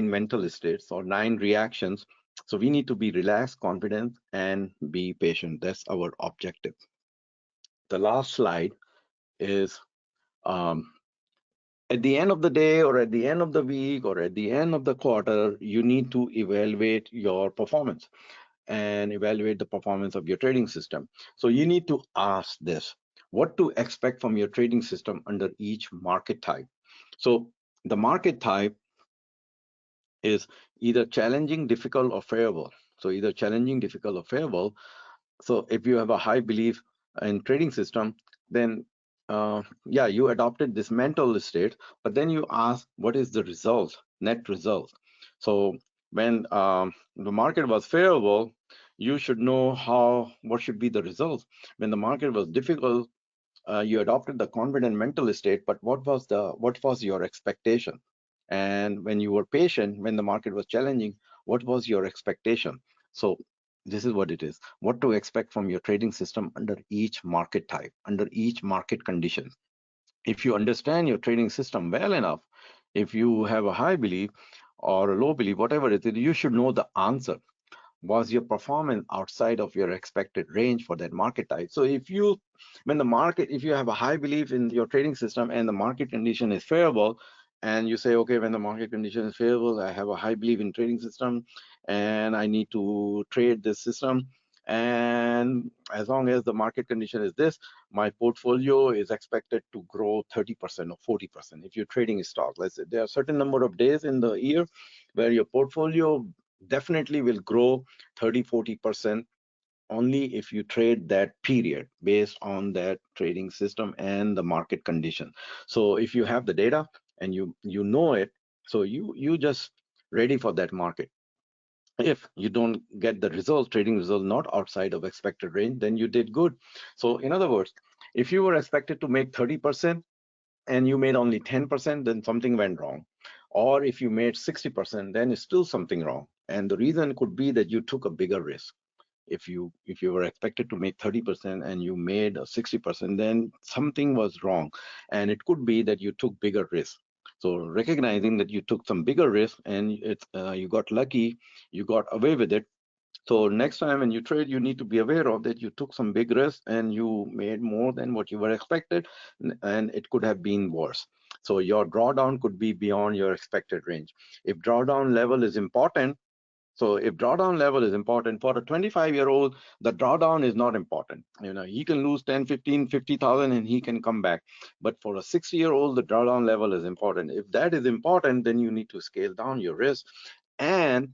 mental states or nine reactions. So we need to be relaxed, confident, and be patient. That's our objective. The last slide is um, at the end of the day, or at the end of the week, or at the end of the quarter, you need to evaluate your performance and evaluate the performance of your trading system. So you need to ask this: what to expect from your trading system under each market type. So the market type is either challenging, difficult, or favorable. So either challenging, difficult, or favorable. So if you have a high belief in trading system, then yeah, you adopted this mental state, but then you ask, what is the result, net result? So when the market was favorable, you should know what should be the results. When the market was difficult, you adopted the confident mental state, but what was your expectation? And when you were patient, when the market was challenging, what was your expectation? So this is what it is: what to expect from your trading system under each market type, under each market condition. If you understand your trading system well enough, if you have a high belief or a low belief, whatever it is, you should know the answer. Was your performance outside of your expected range for that market type? So if you have a high belief in your trading system and the market condition is favorable, and you say, okay, when the market condition is favorable, I have a high belief in trading system and I need to trade this system, and as long as the market condition is this, my portfolio is expected to grow 30% or 40%. If you're trading stock, let's say there are a certain number of days in the year where your portfolio definitely will grow 30-40% only if you trade that period based on that trading system and the market condition. So if you have the data and you know it, so you just ready for that market. If you don't get the result, trading result not outside of expected range, then you did good. So in other words, if you were expected to make 30% and you made only 10%, then something went wrong. Or if you made 60%, then it's still something wrong. And the reason could be that you took a bigger risk. If you were expected to make 30% and you made 60%, then something was wrong. And it could be that you took bigger risk. So recognizing that you took some bigger risk and you got lucky, you got away with it. So next time when you trade, you need to be aware of that you took some big risk and you made more than what you were expected, and it could have been worse. So your drawdown could be beyond your expected range. If drawdown level is important, if drawdown level is important for a 25-year-old, the drawdown is not important. He can lose 10, 15, 50,000 and he can come back. But for a 60-year-old, the drawdown level is important. If that is important, then you need to scale down your risk. And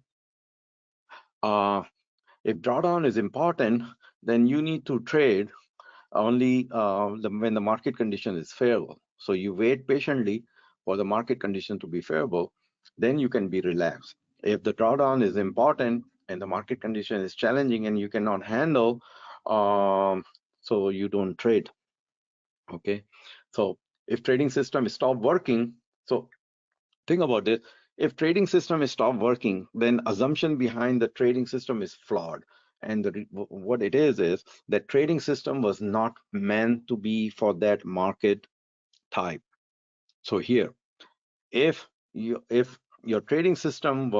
uh, if drawdown is important, then you need to trade only when the market condition is favorable. So you wait patiently for the market condition to be favorable, then you can be relaxed. If the drawdown is important and the market condition is challenging and you cannot handle, so you don't trade. Okay, so if trading system stop working, so think about it. If trading system is stop working, then assumption behind the trading system is flawed. And what it is that trading system was not meant to be for that market type. So here, if your trading system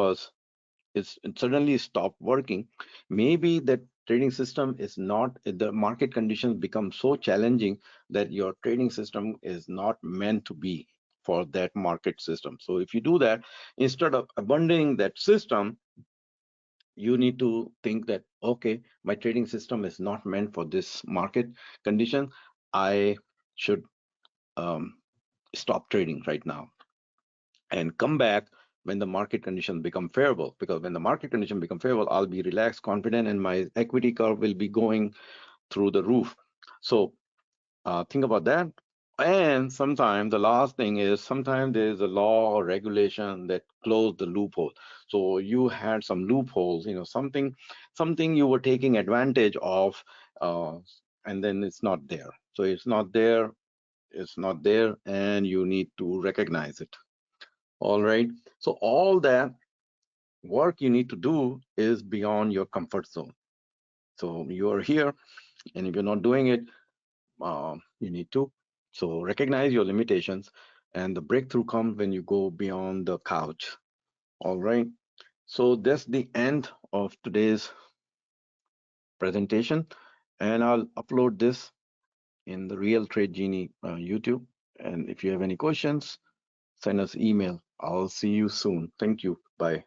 is suddenly stopped working, maybe that trading system is not, the market conditions become so challenging that your trading system is not meant to be for that market system. So if you do that, instead of abandoning that system, you need to think that, okay, my trading system is not meant for this market condition. I should stop trading right now and come back when the market conditions become favorable. Because when the market conditions become favorable, I'll be relaxed, confident, and my equity curve will be going through the roof. So think about that. And sometimes the last thing is sometimes there's a law or regulation that close the loophole. So you had some loopholes, something you were taking advantage of, and then it's not there. So it's not there, and you need to recognize it. All right. So all that work you need to do is beyond your comfort zone. So you are here, and if you're not doing it, you need to. So recognize your limitations, and the breakthrough comes when you go beyond the couch. All right. So that's the end of today's presentation, and I'll upload this in the Real Trade Genie YouTube. And if you have any questions, send us email. I'll see you soon. Thank you. Bye.